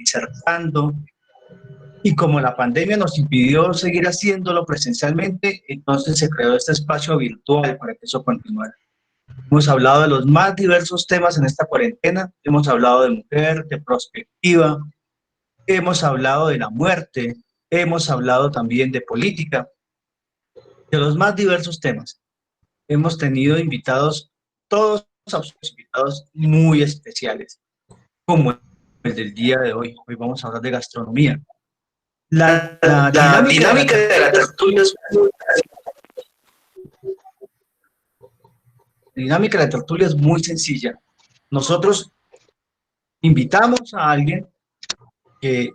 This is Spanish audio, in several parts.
disertando, y como la pandemia nos impidió seguir haciéndolo presencialmente, entonces se creó este espacio virtual para que eso continuara. Hemos hablado de los más diversos temas en esta cuarentena, hemos hablado de mujer, de prospectiva, hemos hablado de la muerte, hemos hablado también de política, de los más diversos temas. Hemos tenido invitados, todos invitados muy especiales, como el del día de hoy. Hoy vamos a hablar de gastronomía. La La dinámica de dinámica de la tertulia es La dinámica de la tertulia es muy sencilla. Nosotros invitamos a alguien que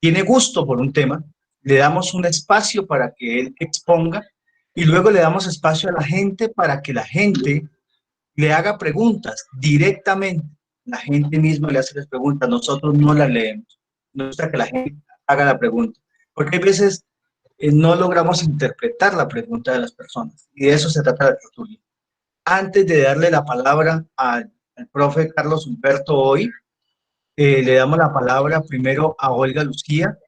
tiene gusto por un tema, le damos un espacio para que él exponga y luego le damos espacio a la gente para que la gente le haga preguntas directamente. La gente misma le hace las preguntas, nosotros no las leemos. Nos gusta que la gente haga la pregunta, porque hay veces no logramos interpretar la pregunta de las personas y de eso se trata la tertulia. Antes de darle la palabra al profe Carlos Humberto hoy, le damos la palabra primero a Olga Lucía,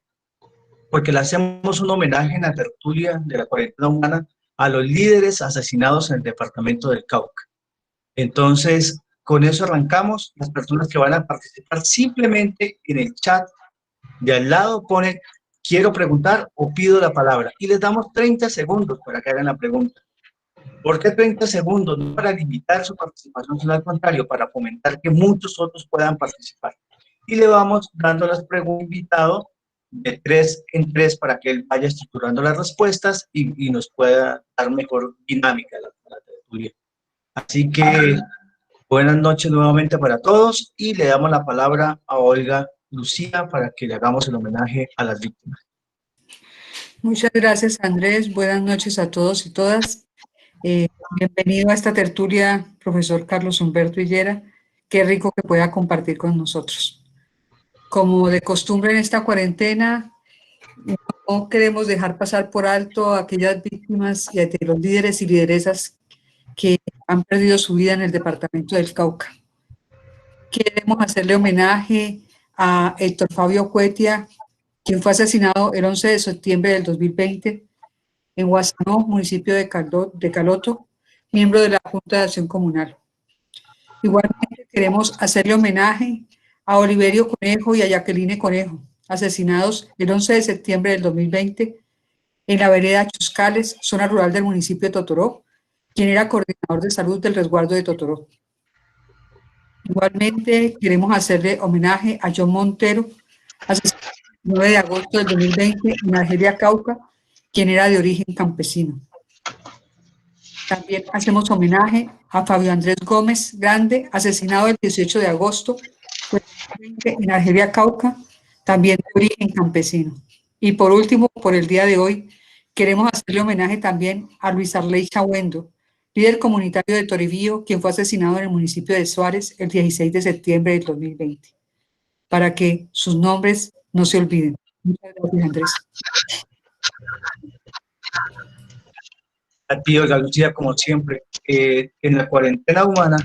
porque le hacemos un homenaje en la tertulia de la cuarentena humana a los líderes asesinados en el departamento del Cauca. Entonces, con eso arrancamos. Las personas que van a participar simplemente en el chat de al lado ponen quiero preguntar o pido la palabra y les damos 30 segundos para que hagan la pregunta. ¿Por qué 30 segundos? No para limitar su participación, sino al contrario, para fomentar que muchos otros puedan participar. Y le vamos dando las preguntas al invitado de 3 en 3 para que él vaya estructurando las respuestas y nos pueda dar mejor dinámica a la tertulia. Así que buenas noches nuevamente para todos y le damos la palabra a Olga Lucía para que le hagamos el homenaje a las víctimas. Muchas gracias, Andrés. Buenas noches a todos y todas. Bienvenido a esta tertulia, profesor Carlos Humberto Higuera. Qué rico que pueda compartir con nosotros. Como de costumbre en esta cuarentena, no queremos dejar pasar por alto a aquellas víctimas y a los líderes y lideresas que han perdido su vida en el departamento del Cauca. Queremos hacerle homenaje a Héctor Fabio Cuetia, quien fue asesinado el 11 de septiembre del 2020 en Guasanó, municipio de Caloto, miembro de la Junta de Acción Comunal. Igualmente queremos hacerle homenaje a Oliverio Conejo y a Jacqueline Conejo, asesinados el 11 de septiembre del 2020 en la vereda Chuscales, zona rural del municipio de Totoró, quien era coordinador de salud del resguardo de Totoró. Igualmente queremos hacerle homenaje a John Montero, asesinado el 9 de agosto del 2020 en Argelia, Cauca, quien era de origen campesino. También hacemos homenaje a Fabio Andrés Gómez Grande, asesinado el 18 de agosto en Argelia, Cauca, también de origen campesino. Y por último, por el día de hoy, queremos hacerle homenaje también a Luis Arley Chabuendo, líder comunitario de Toribío, quien fue asesinado en el municipio de Suárez el 16 de septiembre del 2020, para que sus nombres no se olviden. Muchas gracias, Andrés. A ti, Olga Lucía, como siempre, en la cuarentena humana,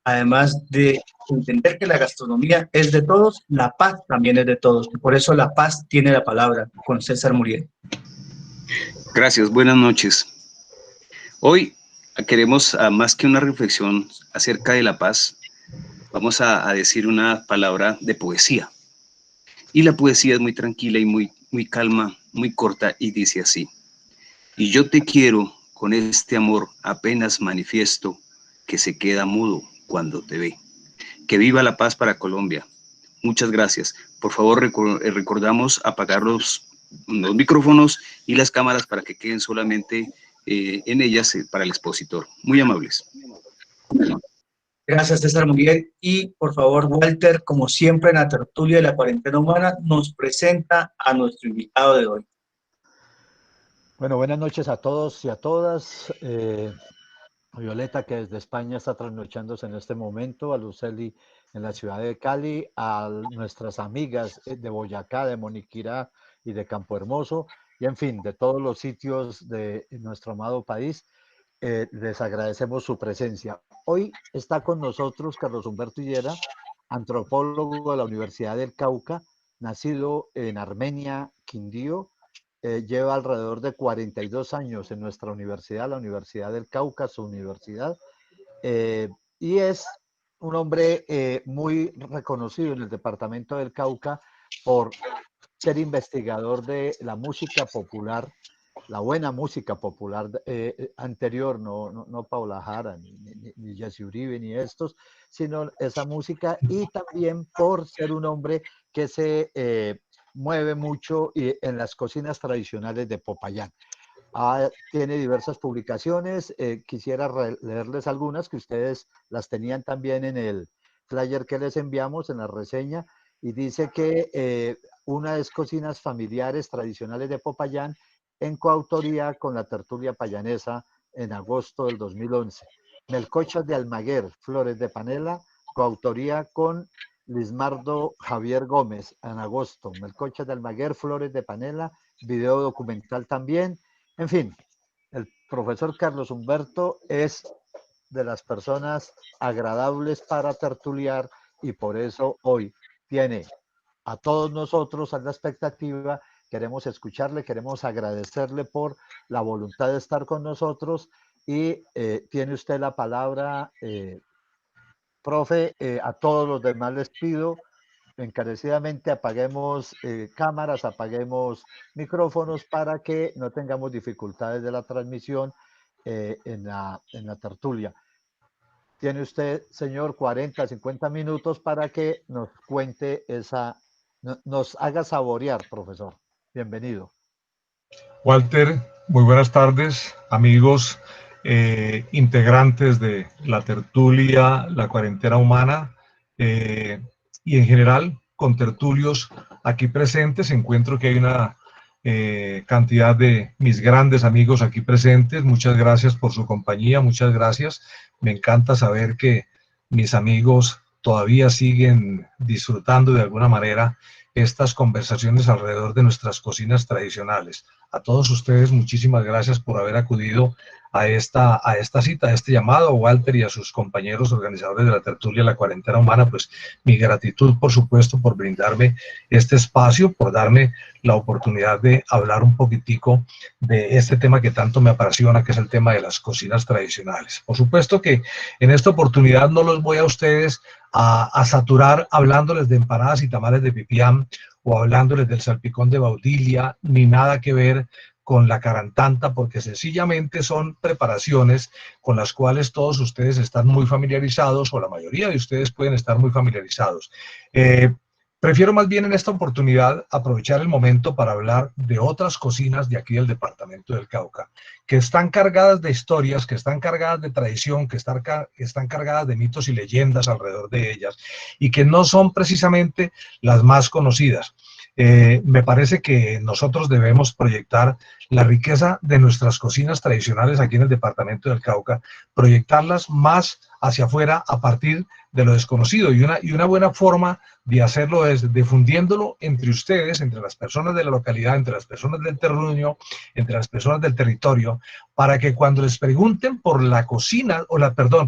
además de entender que la gastronomía es de todos, la paz también es de todos. Y por eso la paz tiene la palabra con César Muriel. Gracias, buenas noches. Hoy queremos, más que una reflexión acerca de la paz, vamos a decir una palabra de poesía. Y la poesía es muy tranquila y muy calma, muy corta y dice así: y yo te quiero con este amor apenas manifiesto que se queda mudo cuando te ve. Que viva la paz para Colombia. Muchas gracias. Por favor, recordamos apagar los micrófonos y las cámaras para que queden solamente en ellas para el expositor. Muy amables. Gracias, César Muriel. Y por favor, Walter, como siempre en la tertulia de la cuarentena humana, nos presenta a nuestro invitado de hoy. Bueno, buenas noches a todos y a todas. Violeta, que desde España está trasnochándose en este momento, a Luceli en la ciudad de Cali, a nuestras amigas de Boyacá, de Moniquirá y de Campo Hermoso, y en fin, de todos los sitios de nuestro amado país. Les agradecemos su presencia. Hoy está con nosotros Carlos Humberto Higuera, antropólogo de la Universidad del Cauca, nacido en Armenia, Quindío. Lleva alrededor de 42 años en nuestra universidad, la Universidad del Cauca, su universidad, y es un hombre muy reconocido en el departamento del Cauca por ser investigador de la música popular, la buena música popular anterior, no Paula Jara, ni Jesse Uribe, ni estos, sino esa música, y también por ser un hombre que se mueve mucho en las cocinas tradicionales de Popayán. Tiene diversas publicaciones, quisiera leerles algunas que ustedes las tenían también en el flyer que les enviamos, en la reseña, y dice que una es Cocinas Familiares Tradicionales de Popayán, en coautoría con la Tertulia Payanesa en agosto del 2011. Melcochas de Almaguer, Flores de Panela, coautoría con Lismardo Javier Gómez en agosto. Melcochas de Almaguer, Flores de Panela, video documental también. En fin, el profesor Carlos Humberto es de las personas agradables para tertuliar, y por eso hoy tiene a todos nosotros a la expectativa. Queremos escucharle, queremos agradecerle por la voluntad de estar con nosotros, y tiene usted la palabra, profe. A todos los demás les pido encarecidamente apaguemos cámaras, apaguemos micrófonos para que no tengamos dificultades de la transmisión en la tertulia. Tiene usted, señor, 40, 50 minutos para que nos cuente nos haga saborear, profesor. Bienvenido. Walter, muy buenas tardes, amigos integrantes de la tertulia La Cuarentena Humana, y en general con tertulios aquí presentes. Encuentro que hay una cantidad de mis grandes amigos aquí presentes. Muchas gracias por su compañía, muchas gracias. Me encanta saber que mis amigos todavía siguen disfrutando de alguna manera estas conversaciones alrededor de nuestras cocinas tradicionales. A todos ustedes, muchísimas gracias por haber acudido a esta cita, a este llamado. Walter, y a sus compañeros organizadores de la tertulia La Cuarentena Humana, pues mi gratitud, por supuesto, por brindarme este espacio, por darme la oportunidad de hablar un poquitico de este tema que tanto me apasiona, que es el tema de las cocinas tradicionales. Por supuesto que en esta oportunidad no los voy a ustedes a saturar hablándoles de empanadas y tamales de pipián, o hablándoles del salpicón de Baudilia, ni nada que ver con la carantanta, porque sencillamente son preparaciones con las cuales todos ustedes están muy familiarizados, o la mayoría de ustedes pueden estar muy familiarizados. Prefiero más bien en esta oportunidad aprovechar el momento para hablar de otras cocinas de aquí del departamento del Cauca, que están cargadas de historias, que están cargadas de tradición, que están cargadas de mitos y leyendas alrededor de ellas, y que no son precisamente las más conocidas. Me parece que nosotros debemos proyectar la riqueza de nuestras cocinas tradicionales aquí en el departamento del Cauca, proyectarlas más hacia afuera a partir de lo desconocido, y una buena forma de hacerlo es difundiéndolo entre ustedes, entre las personas de la localidad, entre las personas del terruño, entre las personas del territorio, para que cuando les pregunten por la cocina,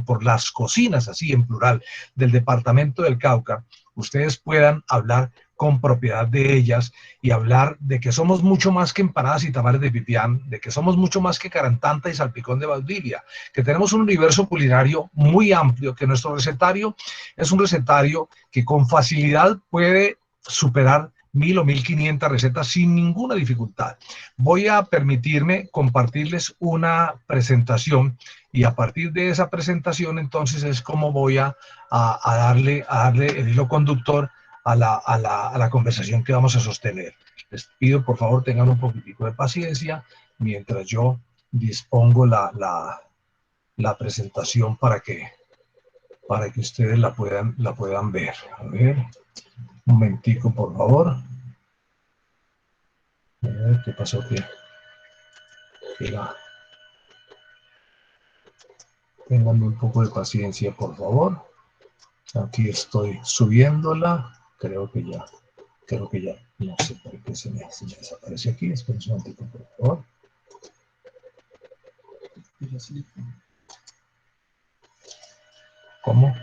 por las cocinas, así en plural, del departamento del Cauca, ustedes puedan hablar con propiedad de ellas, y hablar de que somos mucho más que empanadas y tamales de pipián, de que somos mucho más que carantanta y salpicón de Baudilia, que tenemos un universo culinario muy amplio, que nuestro recetario es un recetario que con facilidad puede superar 1000 o 1500 recetas sin ninguna dificultad. Voy a permitirme compartirles una presentación, y a partir de esa presentación entonces es como voy a darle el hilo conductor a la conversación que vamos a sostener. Les pido, por favor, tengan un poquitico de paciencia mientras yo dispongo la presentación para que ustedes la puedan ver. A ver, un momentico, por favor. A ver, ¿qué pasó aquí? Tengan un poco de paciencia, por favor. Aquí estoy subiéndola. Creo que ya. No sé por qué se me desaparece aquí. Esperen un momentico, por favor. ¿Cómo?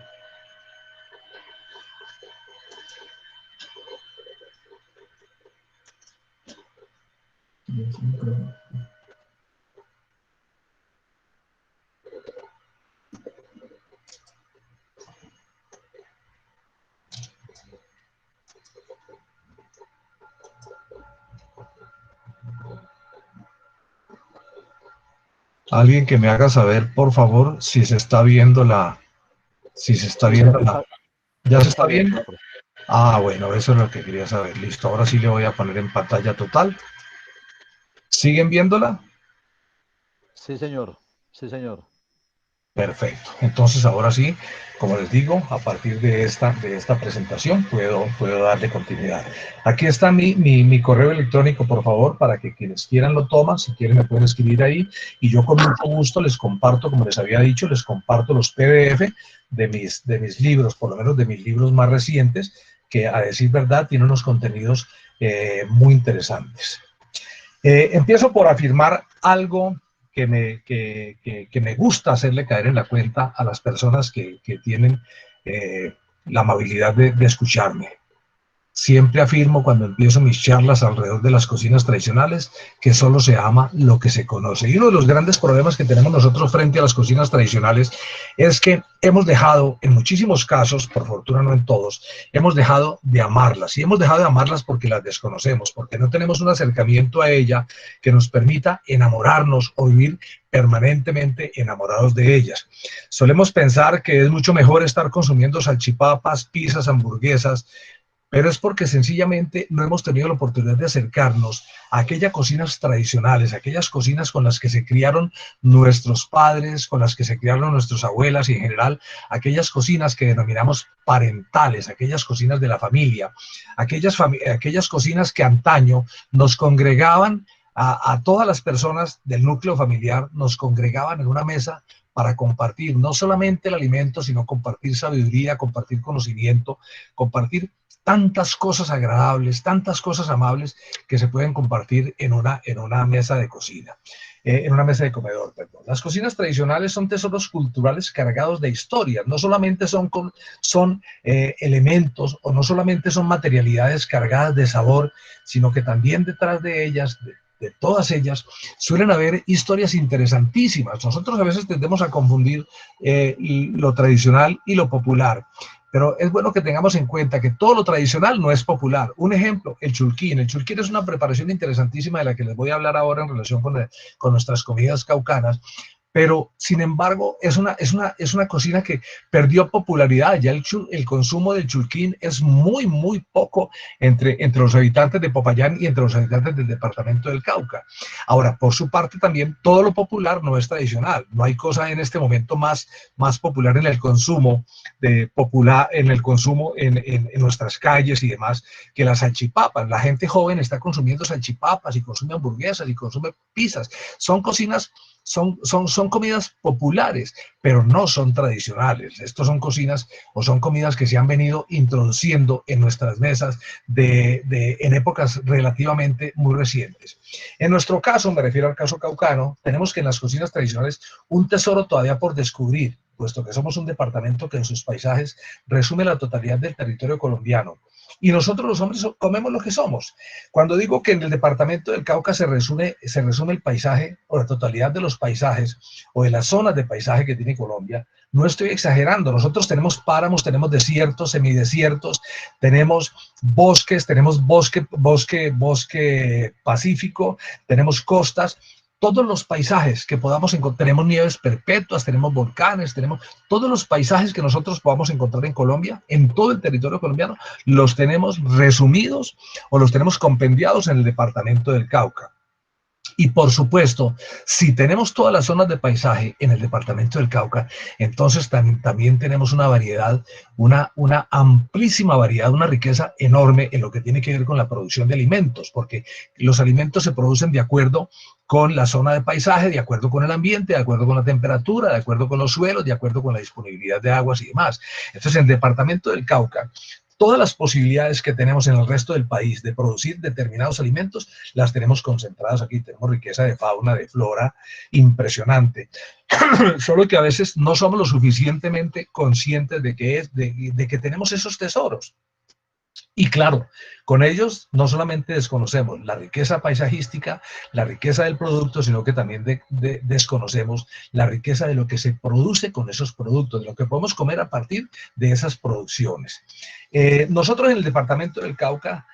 Alguien que me haga saber, por favor, si se está viendo si se está viendo ¿ya se está viendo? Ah, bueno, eso es lo que quería saber. Listo, ahora sí le voy a poner en pantalla total. ¿Siguen viéndola? Sí, señor. Sí, señor. Perfecto. Entonces, ahora sí, como les digo, a partir de esta presentación puedo darle continuidad. Aquí está mi correo electrónico, por favor, para que quienes quieran lo toman. Si quieren me pueden escribir ahí y yo con mucho gusto les comparto, como les había dicho, les comparto los PDF de mis libros, por lo menos de mis libros más recientes, que a decir verdad tienen unos contenidos muy interesantes. Empiezo por afirmar algo que me gusta hacerle caer en la cuenta a las personas que tienen la amabilidad de escucharme. Siempre afirmo cuando empiezo mis charlas alrededor de las cocinas tradicionales que solo se ama lo que se conoce. Y uno de los grandes problemas que tenemos nosotros frente a las cocinas tradicionales es que hemos dejado, en muchísimos casos, por fortuna no en todos, hemos dejado de amarlas. Y hemos dejado de amarlas porque las desconocemos, porque no tenemos un acercamiento a ella que nos permita enamorarnos o vivir permanentemente enamorados de ellas. Solemos pensar que es mucho mejor estar consumiendo salchipapas, pizzas, hamburguesas, pero es porque sencillamente no hemos tenido la oportunidad de acercarnos a aquellas cocinas tradicionales, aquellas cocinas con las que se criaron nuestros padres, con las que se criaron nuestras abuelas y en general aquellas cocinas que denominamos parentales, aquellas cocinas de la familia, aquellas cocinas que antaño nos congregaban a todas las personas del núcleo familiar, nos congregaban en una mesa para compartir no solamente el alimento, sino compartir sabiduría, compartir conocimiento, compartir tantas cosas agradables, tantas cosas amables que se pueden compartir en una mesa de cocina, en una mesa de comedor, perdón. Las cocinas tradicionales son tesoros culturales cargados de historias, no solamente son elementos o no solamente son materialidades cargadas de sabor, sino que también detrás de ellas, de todas ellas, suelen haber historias interesantísimas. Nosotros a veces tendemos a confundir lo tradicional y lo popular. Pero es bueno que tengamos en cuenta que todo lo tradicional no es popular. Un ejemplo, el chulquín. El chulquín es una preparación interesantísima de la que les voy a hablar ahora en relación con nuestras comidas caucanas. Pero, sin embargo, es una cocina que perdió popularidad. Ya el consumo del chulquín es muy, muy poco entre los habitantes de Popayán y entre los habitantes del departamento del Cauca. Ahora, por su parte también, todo lo popular no es tradicional. No hay cosa en este momento más popular en el consumo, en nuestras calles y demás, que las salchipapas. La gente joven está consumiendo salchipapas y consume hamburguesas y consume pizzas. Son comidas populares, pero no son tradicionales. Estos son cocinas o son comidas que se han venido introduciendo en nuestras mesas en épocas relativamente muy recientes. En nuestro caso, me refiero al caso caucano, tenemos que en las cocinas tradicionales un tesoro todavía por descubrir, puesto que somos un departamento que en sus paisajes resume la totalidad del territorio colombiano. Y nosotros los hombres comemos lo que somos. Cuando digo que en el departamento del Cauca se resume el paisaje o la totalidad de los paisajes o de las zonas de paisaje que tiene Colombia, no estoy exagerando. Nosotros tenemos páramos, tenemos desiertos, semidesiertos, tenemos bosques, tenemos bosque pacífico, tenemos costas. Todos los paisajes que podamos encontrar, tenemos nieves perpetuas, tenemos volcanes, tenemos todos los paisajes que nosotros podamos encontrar en Colombia, en todo el territorio colombiano, los tenemos resumidos o los tenemos compendiados en el departamento del Cauca. Y por supuesto, si tenemos todas las zonas de paisaje en el departamento del Cauca, entonces también tenemos una variedad, una amplísima variedad, una riqueza enorme en lo que tiene que ver con la producción de alimentos, porque los alimentos se producen de acuerdo con la zona de paisaje, de acuerdo con el ambiente, de acuerdo con la temperatura, de acuerdo con los suelos, de acuerdo con la disponibilidad de aguas y demás. Entonces, en el departamento del Cauca, todas las posibilidades que tenemos en el resto del país de producir determinados alimentos, las tenemos concentradas aquí. Tenemos riqueza de fauna, de flora, impresionante. Solo que a veces no somos lo suficientemente conscientes de que tenemos esos tesoros. Y claro, con ellos no solamente desconocemos la riqueza paisajística, la riqueza del producto, sino que también desconocemos la riqueza de lo que se produce con esos productos, de lo que podemos comer a partir de esas producciones. Nosotros en el departamento del Cauca,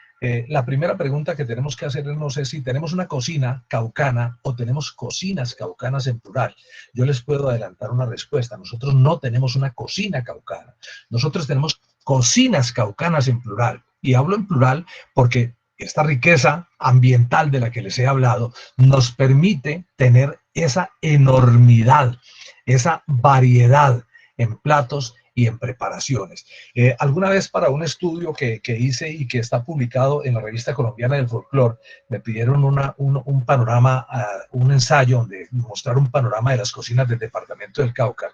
la primera pregunta que tenemos que hacer es, no sé si tenemos una cocina caucana o tenemos cocinas caucanas en plural. Yo les puedo adelantar una respuesta. Nosotros no tenemos una cocina caucana. Nosotros tenemos cocinas caucanas en plural. Y hablo en plural porque esta riqueza ambiental de la que les he hablado nos permite tener esa enormidad, esa variedad en platos y en preparaciones. Alguna vez para un estudio que hice y que está publicado en la Revista Colombiana del Folclore, me pidieron un panorama, un ensayo donde mostrar un panorama de las cocinas del departamento del Cauca.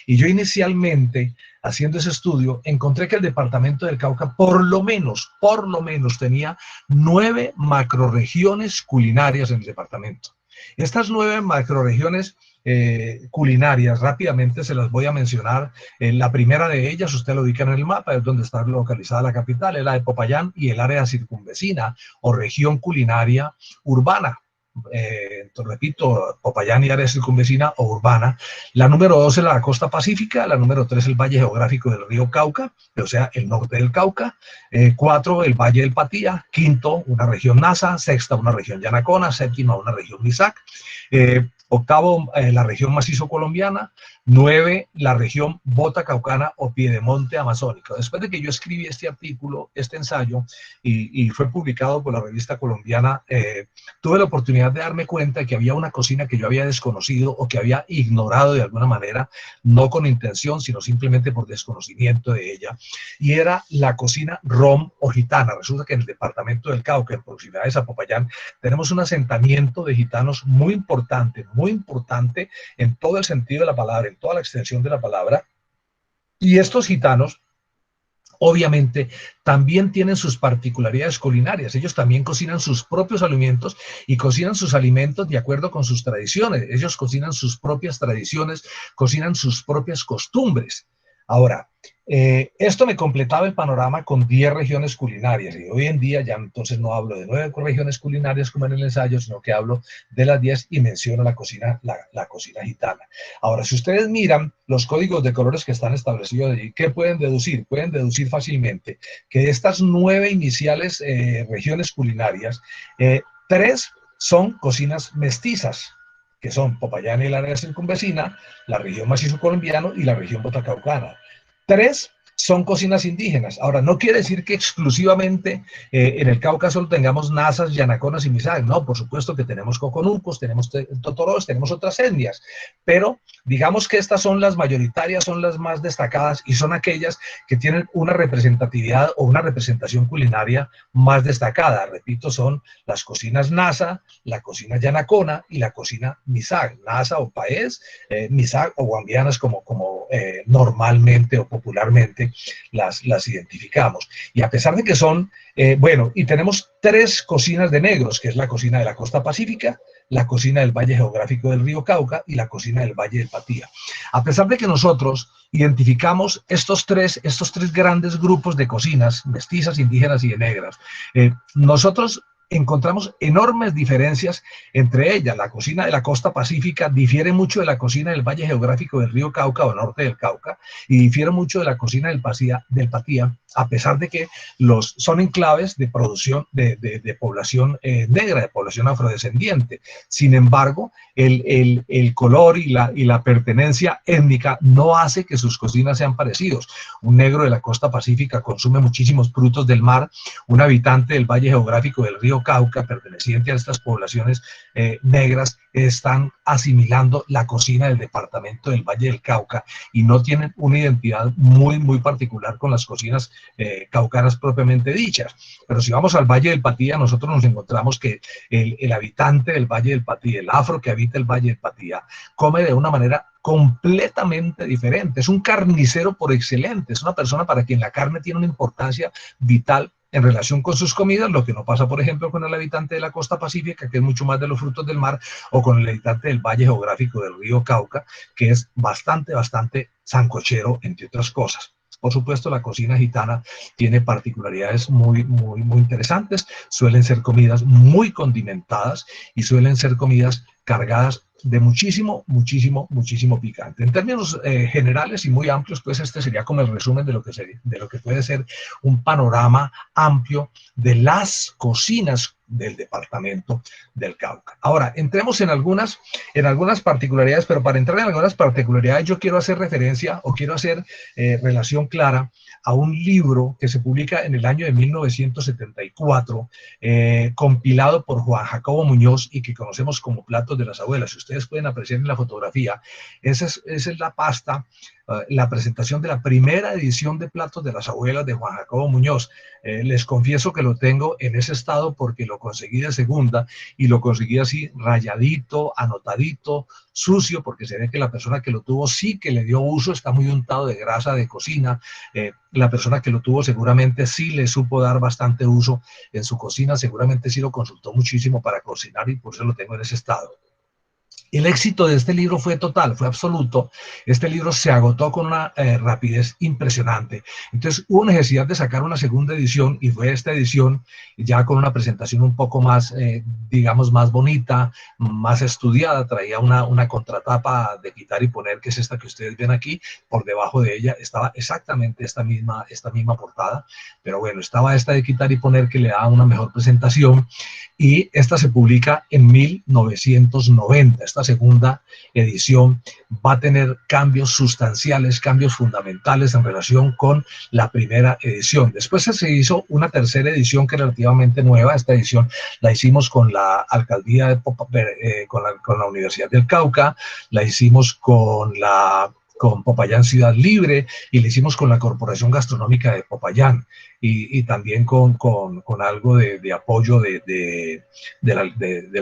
Y yo inicialmente, haciendo ese estudio, encontré que el departamento del Cauca por lo menos tenía 9 macroregiones culinarias en el departamento. Estas 9 macroregiones culinarias, rápidamente se las voy a mencionar. La primera de ellas, usted lo ubica en el mapa, es donde está localizada la capital, es la de Popayán y el área circunvecina o región culinaria urbana. Repito, Popayán y área circunvecina o urbana. La número 2 es la costa pacífica, la número 3 el valle geográfico del río Cauca, o sea, el norte del Cauca, 4 el valle del Patía, quinto una región Nasa, sexta una región Yanacona, séptima una región Misac, octavo la región macizo colombiana, 9 la región Bota Caucana o Piedemonte Amazónico. Después de que yo escribí este artículo, este ensayo, y fue publicado por la revista colombiana, tuve la oportunidad de darme cuenta de que había una cocina que yo había desconocido o que había ignorado de alguna manera, no con intención, sino simplemente por desconocimiento de ella, y era la cocina rom o gitana. Resulta que en el departamento del Cauca, en proximidades a Popayán, tenemos un asentamiento de gitanos muy importante en todo el sentido de la palabra, en toda la extensión de la palabra, y estos gitanos obviamente también tienen sus particularidades culinarias. Ellos también cocinan sus propios alimentos y cocinan sus alimentos de acuerdo con sus tradiciones. Ellos cocinan sus propias tradiciones, cocinan sus propias costumbres. Ahora, esto me completaba el panorama con 10 regiones culinarias, y hoy en día ya entonces no hablo de 9 regiones culinarias como en el ensayo, sino que hablo de las 10 y menciono la cocina gitana. Ahora, si ustedes miran los códigos de colores que están establecidos allí, ¿qué pueden deducir? Pueden deducir fácilmente que de estas 9 iniciales regiones culinarias, 3 son cocinas mestizas, que son Popayán y el área circunvecina, la región macizo colombiano y la región botacaucana. 3 son cocinas indígenas. Ahora, no quiere decir que exclusivamente en el Cauca solo tengamos Nasas, Yanaconas y Misac. No, por supuesto que tenemos Coconuncos, tenemos Totoros, tenemos otras etnias, pero digamos que estas son las mayoritarias, son las más destacadas y son aquellas que tienen una representatividad o una representación culinaria más destacada. Repito, son las cocinas Nasa, la cocina Yanacona y la cocina Misac. Nasa o paez, Misac o guambianas como normalmente o popularmente las identificamos. Y a pesar de que son, bueno, y tenemos 3 cocinas de negros, que es la cocina de la costa pacífica, la cocina del valle geográfico del río Cauca y la cocina del valle del Patía. A pesar de que nosotros identificamos estos tres grandes grupos de cocinas, mestizas, indígenas y de negras, nosotros encontramos enormes diferencias entre ellas. La cocina de la costa pacífica difiere mucho de la cocina del valle geográfico del río Cauca o norte del Cauca, y difiere mucho de la cocina del Patía, a pesar de que son enclaves de producción de población negra, de población afrodescendiente. Sin embargo, el color y la pertenencia étnica no hace que sus cocinas sean parecidos. Un negro de la costa pacífica consume muchísimos frutos del mar. Un habitante del valle geográfico del río Cauca, perteneciente a estas poblaciones negras, están asimilando la cocina del departamento del Valle del Cauca y no tienen una identidad muy, muy particular con las cocinas caucanas propiamente dichas. Pero si vamos al Valle del Patía, nosotros nos encontramos que el habitante del Valle del Patía, el afro que habita el Valle del Patía, come de una manera completamente diferente. Es un carnicero por excelencia, es una persona para quien la carne tiene una importancia vital en relación con sus comidas, lo que no pasa, por ejemplo, con el habitante de la costa pacífica, que es mucho más de los frutos del mar, o con el habitante del valle geográfico del río Cauca, que es bastante sancochero, entre otras cosas. Por supuesto, la cocina gitana tiene particularidades muy interesantes. Suelen ser comidas muy condimentadas y suelen ser comidas cargadas de muchísimo picante. En términos generales y muy amplios, pues este sería como el resumen de lo que puede ser un panorama amplio de las cocinas del departamento del Cauca. Ahora, entremos en algunas particularidades, pero para entrar en algunas particularidades yo quiero hacer referencia o quiero hacer relación clara a un libro que se publica en el año de 1974, compilado por Juan Jacobo Muñoz y que conocemos como Platos de las Abuelas. Si ustedes pueden apreciar en la fotografía, esa es la pasta, la presentación de la primera edición de Platos de las Abuelas de Juan Jacobo Muñoz. Les confieso que lo tengo en ese estado porque lo conseguí de segunda y lo conseguí así rayadito, anotadito, sucio, porque se ve que la persona que lo tuvo sí que le dio uso, está muy untado de grasa de cocina. La persona que lo tuvo seguramente sí le supo dar bastante uso en su cocina, seguramente sí lo consultó muchísimo para cocinar y por eso lo tengo en ese estado. El éxito de este libro fue total, fue absoluto. Este libro se agotó con una rapidez impresionante. Entonces hubo necesidad de sacar una segunda edición y fue esta edición ya con una presentación un poco más, digamos, más bonita, más estudiada. Traía una contratapa de quitar y poner, que es esta que ustedes ven aquí. Por debajo de ella estaba exactamente esta misma portada. Pero bueno, estaba esta de quitar y poner que le daba una mejor presentación. Y esta se publica en 1990. Esta segunda edición va a tener cambios sustanciales, cambios fundamentales en relación con la primera edición. Después se hizo una tercera edición que es relativamente nueva. Esta edición la hicimos con la alcaldía de con la Universidad del Cauca, la hicimos con Popayán Ciudad Libre y la hicimos con la Corporación Gastronómica de Popayán y también con algo de apoyo de la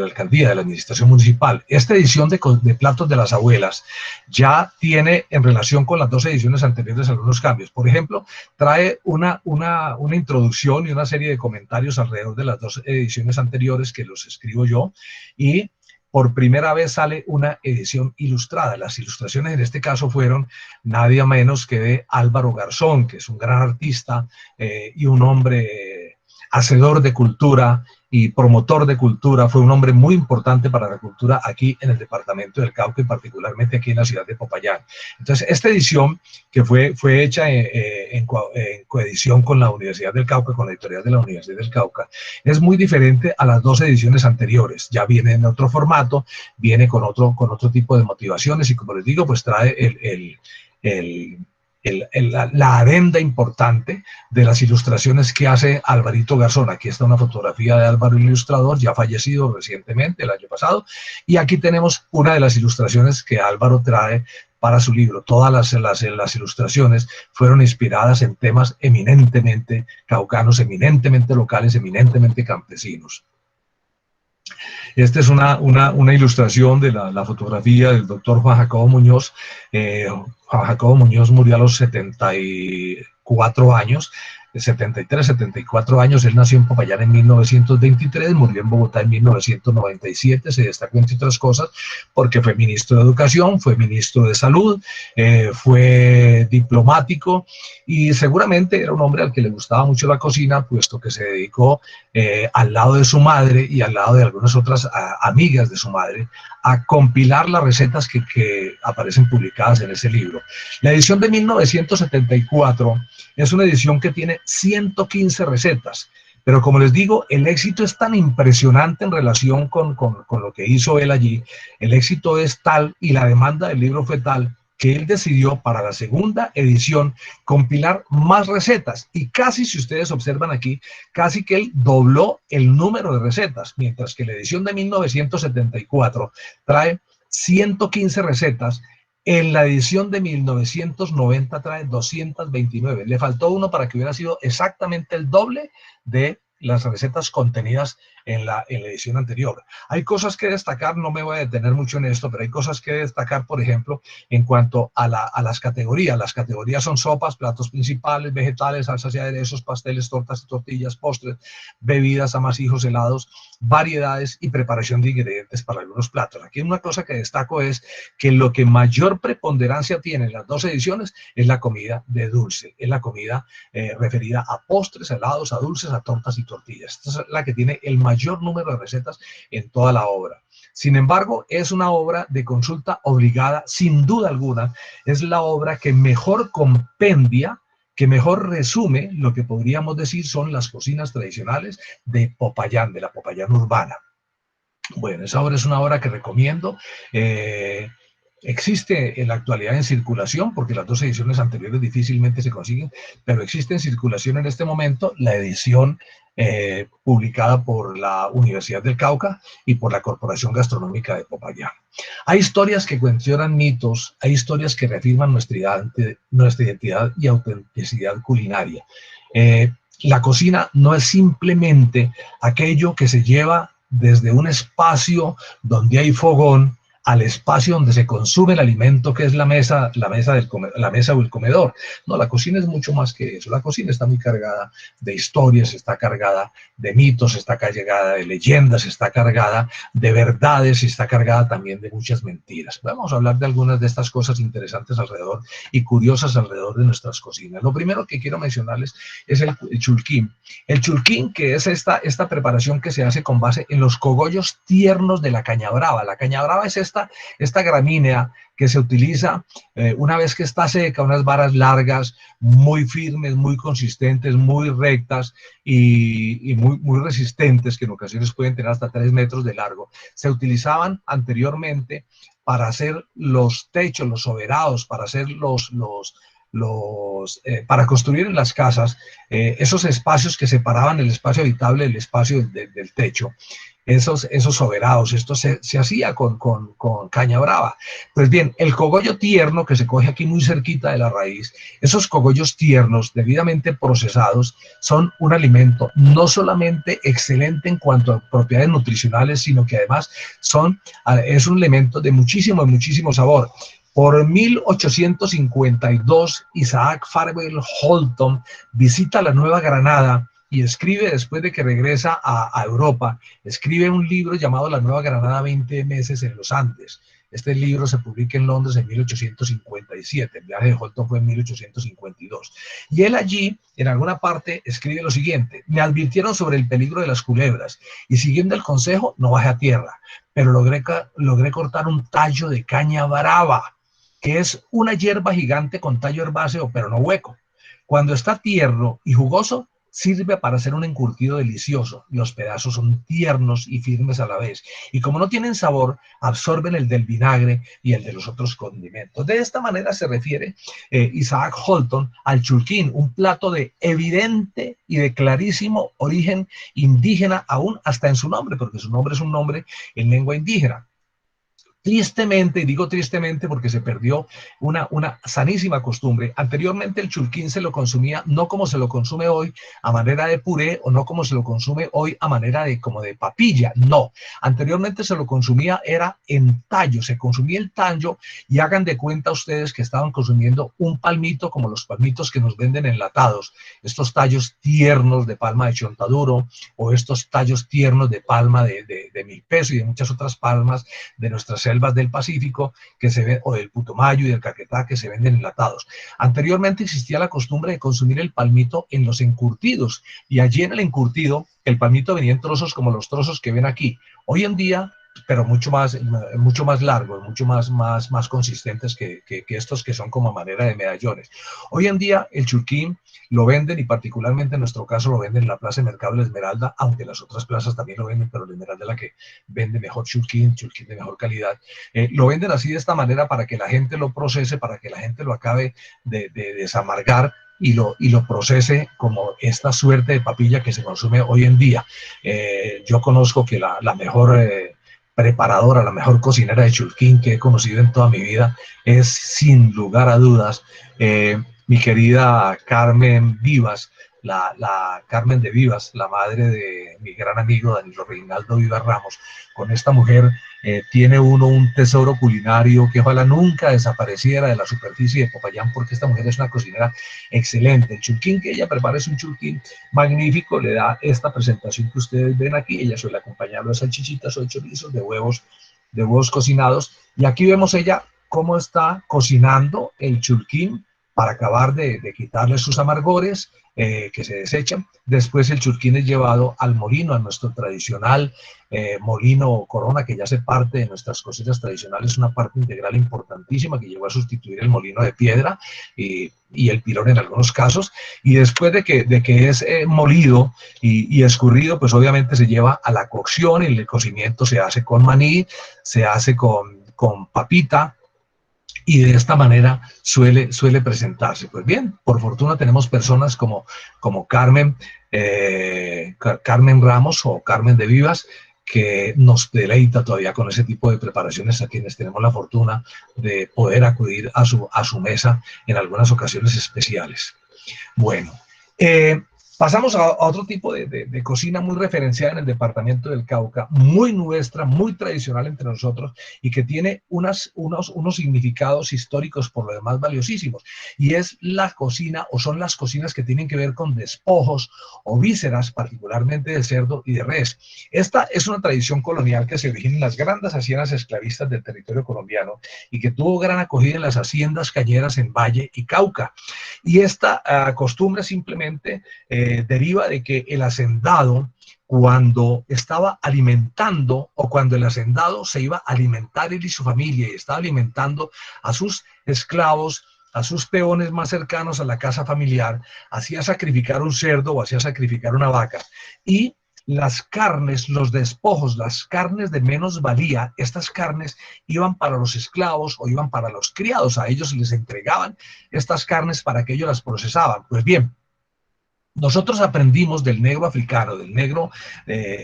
alcaldía, de la administración municipal. Esta edición de Platos de las Abuelas ya tiene en relación con las dos ediciones anteriores algunos cambios. Por ejemplo, trae una introducción y una serie de comentarios alrededor de las dos ediciones anteriores que los escribo yo y por primera vez sale una edición ilustrada. Las ilustraciones en este caso fueron nadie menos que de Álvaro Garzón, que es un gran artista y un hombre hacedor de cultura y promotor de cultura. Fue un hombre muy importante para la cultura aquí en el departamento del Cauca y particularmente aquí en la ciudad de Popayán. Entonces, esta edición que fue hecha en coedición con la Universidad del Cauca, con la editorial de la Universidad del Cauca, es muy diferente a las dos ediciones anteriores. Ya viene en otro formato, viene con otro tipo de motivaciones y, como les digo, pues trae la adenda importante de las ilustraciones que hace Alvarito Garzón. Aquí está una fotografía de Álvaro, el ilustrador, ya fallecido recientemente, el año pasado, y aquí tenemos una de las ilustraciones que Álvaro trae para su libro. Todas las ilustraciones fueron inspiradas en temas eminentemente caucanos, eminentemente locales, eminentemente campesinos. Esta es una ilustración de la fotografía del doctor Juan Jacobo Muñoz. Juan Jacobo Muñoz murió a los 74 años, 73, 74 años. Él nació en Popayán en 1923, murió en Bogotá en 1997, se destacó entre otras cosas porque fue ministro de Educación, fue ministro de Salud, fue diplomático y seguramente era un hombre al que le gustaba mucho la cocina, puesto que se dedicó al lado de su madre y al lado de algunas otras amigas de su madre a compilar las recetas que aparecen publicadas en ese libro. La edición de 1974 es una edición que tiene 115 recetas, pero como les digo, el éxito es tan impresionante en relación con lo que hizo él allí, el éxito es tal y la demanda del libro fue tal que él decidió para la segunda edición compilar más recetas y casi, si ustedes observan aquí, casi que él dobló el número de recetas, mientras que la edición de 1974 trae 115 recetas. En la edición de 1990 trae 229. Le faltó uno para que hubiera sido exactamente el doble de las recetas contenidas en la edición anterior. Hay cosas que destacar, no me voy a detener mucho en esto, pero hay cosas que destacar, por ejemplo, en cuanto a las categorías. Las categorías son sopas, platos principales, vegetales, salsas y aderezos, pasteles, tortas y tortillas, postres, bebidas, amasijos, helados, variedades y preparación de ingredientes para algunos platos. Aquí una cosa que destaco es que lo que mayor preponderancia tiene en las dos ediciones es la comida de dulce, es la comida referida a postres, helados, a dulces, a tortas y tortillas. Esta es la que tiene el mayor número de recetas en toda la obra. Sin embargo, es una obra de consulta obligada, sin duda alguna, es la obra que mejor compendia, que mejor resume lo que podríamos decir son las cocinas tradicionales de Popayán, de la Popayán urbana. Bueno, esa obra es una obra que recomiendo. Existe en la actualidad en circulación, porque las dos ediciones anteriores difícilmente se consiguen, pero existe en circulación en este momento la edición publicada por la Universidad del Cauca y por la Corporación Gastronómica de Popayán. Hay historias que cuestionan mitos, hay historias que reafirman nuestra identidad y autenticidad culinaria. La cocina no es simplemente aquello que se lleva desde un espacio donde hay fogón al espacio donde se consume el alimento, que es la mesa o el comedor. No, la cocina es mucho más que eso. La cocina está muy cargada de historias, está cargada de mitos, está cargada de leyendas, está cargada de verdades y está cargada también de muchas mentiras. Vamos a hablar de algunas de estas cosas interesantes alrededor y curiosas alrededor de nuestras cocinas. Lo primero que quiero mencionarles es el chulquín. El chulquín, que es esta preparación que se hace con base en los cogollos tiernos de la caña brava. La caña brava es esta gramínea que se utiliza una vez que está seca, unas varas largas, muy firmes, muy consistentes, muy rectas y muy resistentes, que en ocasiones pueden tener hasta 3 metros de largo. Se utilizaban anteriormente para hacer los techos, los soberados, para hacer para construir en las casas esos espacios que separaban el espacio habitable del espacio del techo. Esos soberados, esto se hacía con caña brava. Pues bien, el cogollo tierno que se coge aquí muy cerquita de la raíz, esos cogollos tiernos debidamente procesados son un alimento no solamente excelente en cuanto a propiedades nutricionales, sino que además es un alimento de muchísimo sabor. Por 1852, Isaac Farwell Holton visita la Nueva Granada y escribe, después de que regresa a Europa, escribe un libro llamado La Nueva Granada, 20 meses en los Andes. Este libro se publica en Londres en 1857, el viaje de Holton fue en 1852. Y él allí, en alguna parte, escribe lo siguiente: me advirtieron sobre el peligro de las culebras, y siguiendo el consejo, no bajé a tierra, pero logré cortar un tallo de caña brava, que es una hierba gigante con tallo herbáceo, pero no hueco. Cuando está tierno y jugoso, sirve para hacer un encurtido delicioso. Los pedazos son tiernos y firmes a la vez. Y como no tienen sabor, absorben el del vinagre y el de los otros condimentos. De esta manera se refiere Isaac Holton al chulquín, un plato de evidente y de clarísimo origen indígena, aún hasta en su nombre, porque su nombre es un nombre en lengua indígena. Tristemente, y digo tristemente porque se perdió una sanísima costumbre. Anteriormente el chulquín se lo consumía no como se lo consume hoy, a manera de puré, o no como se lo consume hoy a manera como de papilla. No, anteriormente se lo consumía era en tallo, se consumía el tallo, y hagan de cuenta ustedes que estaban consumiendo un palmito, como los palmitos que nos venden enlatados, estos tallos tiernos de palma de chontaduro, o estos tallos tiernos de palma de milpeso y de muchas otras palmas de nuestras selvas del Pacífico, que se ven, o del Putumayo y del Caquetá, que se venden enlatados. Anteriormente existía la costumbre de consumir el palmito en los encurtidos, y allí en el encurtido el palmito venía en trozos como los trozos que ven aquí. Hoy en día, pero mucho más largos, mucho más consistentes que estos, que son como a manera de medallones. Hoy en día el chulquín lo venden, y particularmente en nuestro caso lo venden en la Plaza de Mercado de la Esmeralda, aunque las otras plazas también lo venden, pero la Esmeralda es la que vende mejor chulquín de mejor calidad. Lo venden así, de esta manera, para que la gente lo procese, para que la gente lo acabe de desamargar y lo procese como esta suerte de papilla que se consume hoy en día. Yo conozco que la mejor preparadora, la mejor cocinera de chulquín que he conocido en toda mi vida es, sin lugar a dudas, mi querida Carmen Vivas, la Carmen de Vivas, la madre de mi gran amigo Danilo Reinaldo Viva Ramos. Con esta mujer tiene uno un tesoro culinario que ojalá nunca desapareciera de la superficie de Popayán, porque esta mujer es una cocinera excelente. El chulquín que ella prepara es un chulquín magnífico, le da esta presentación que ustedes ven aquí. Ella suele acompañarlo de salchichitas o de chorizos, de huevos cocinados. Y aquí vemos ella cómo está cocinando el chulquín para acabar de quitarle sus amargores que se desechan. Después el chulquín es llevado al molino, a nuestro tradicional molino Corona, que ya hace parte de nuestras cocinas tradicionales, una parte integral importantísima que llegó a sustituir el molino de piedra y el pilón en algunos casos. Y después de que es molido y escurrido, pues obviamente se lleva a la cocción, y el cocimiento se hace con maní, se hace con papita, y de esta manera suele presentarse. Pues bien, por fortuna tenemos personas como Carmen Ramos o Carmen de Vivas, que nos deleita todavía con ese tipo de preparaciones, a quienes tenemos la fortuna de poder acudir a su mesa en algunas ocasiones especiales. Bueno, pasamos a otro tipo de cocina muy referenciada en el departamento del Cauca, muy nuestra, muy tradicional entre nosotros, y que tiene unos significados históricos por lo demás valiosísimos. Y es la cocina, o son las cocinas que tienen que ver con despojos o vísceras, particularmente de cerdo y de res. Esta es una tradición colonial que se origina en las grandes haciendas esclavistas del territorio colombiano y que tuvo gran acogida en las haciendas cañeras en Valle y Cauca. Y esta costumbre simplemente deriva de que el hacendado, cuando estaba alimentando, o cuando el hacendado se iba a alimentar él y su familia, y estaba alimentando a sus esclavos, a sus peones más cercanos a la casa familiar, hacía sacrificar un cerdo o hacía sacrificar una vaca. Y las carnes, los despojos, las carnes de menos valía, estas carnes iban para los esclavos o iban para los criados. A ellos les entregaban estas carnes para que ellos las procesaban. Pues bien, nosotros aprendimos del negro africano, del negro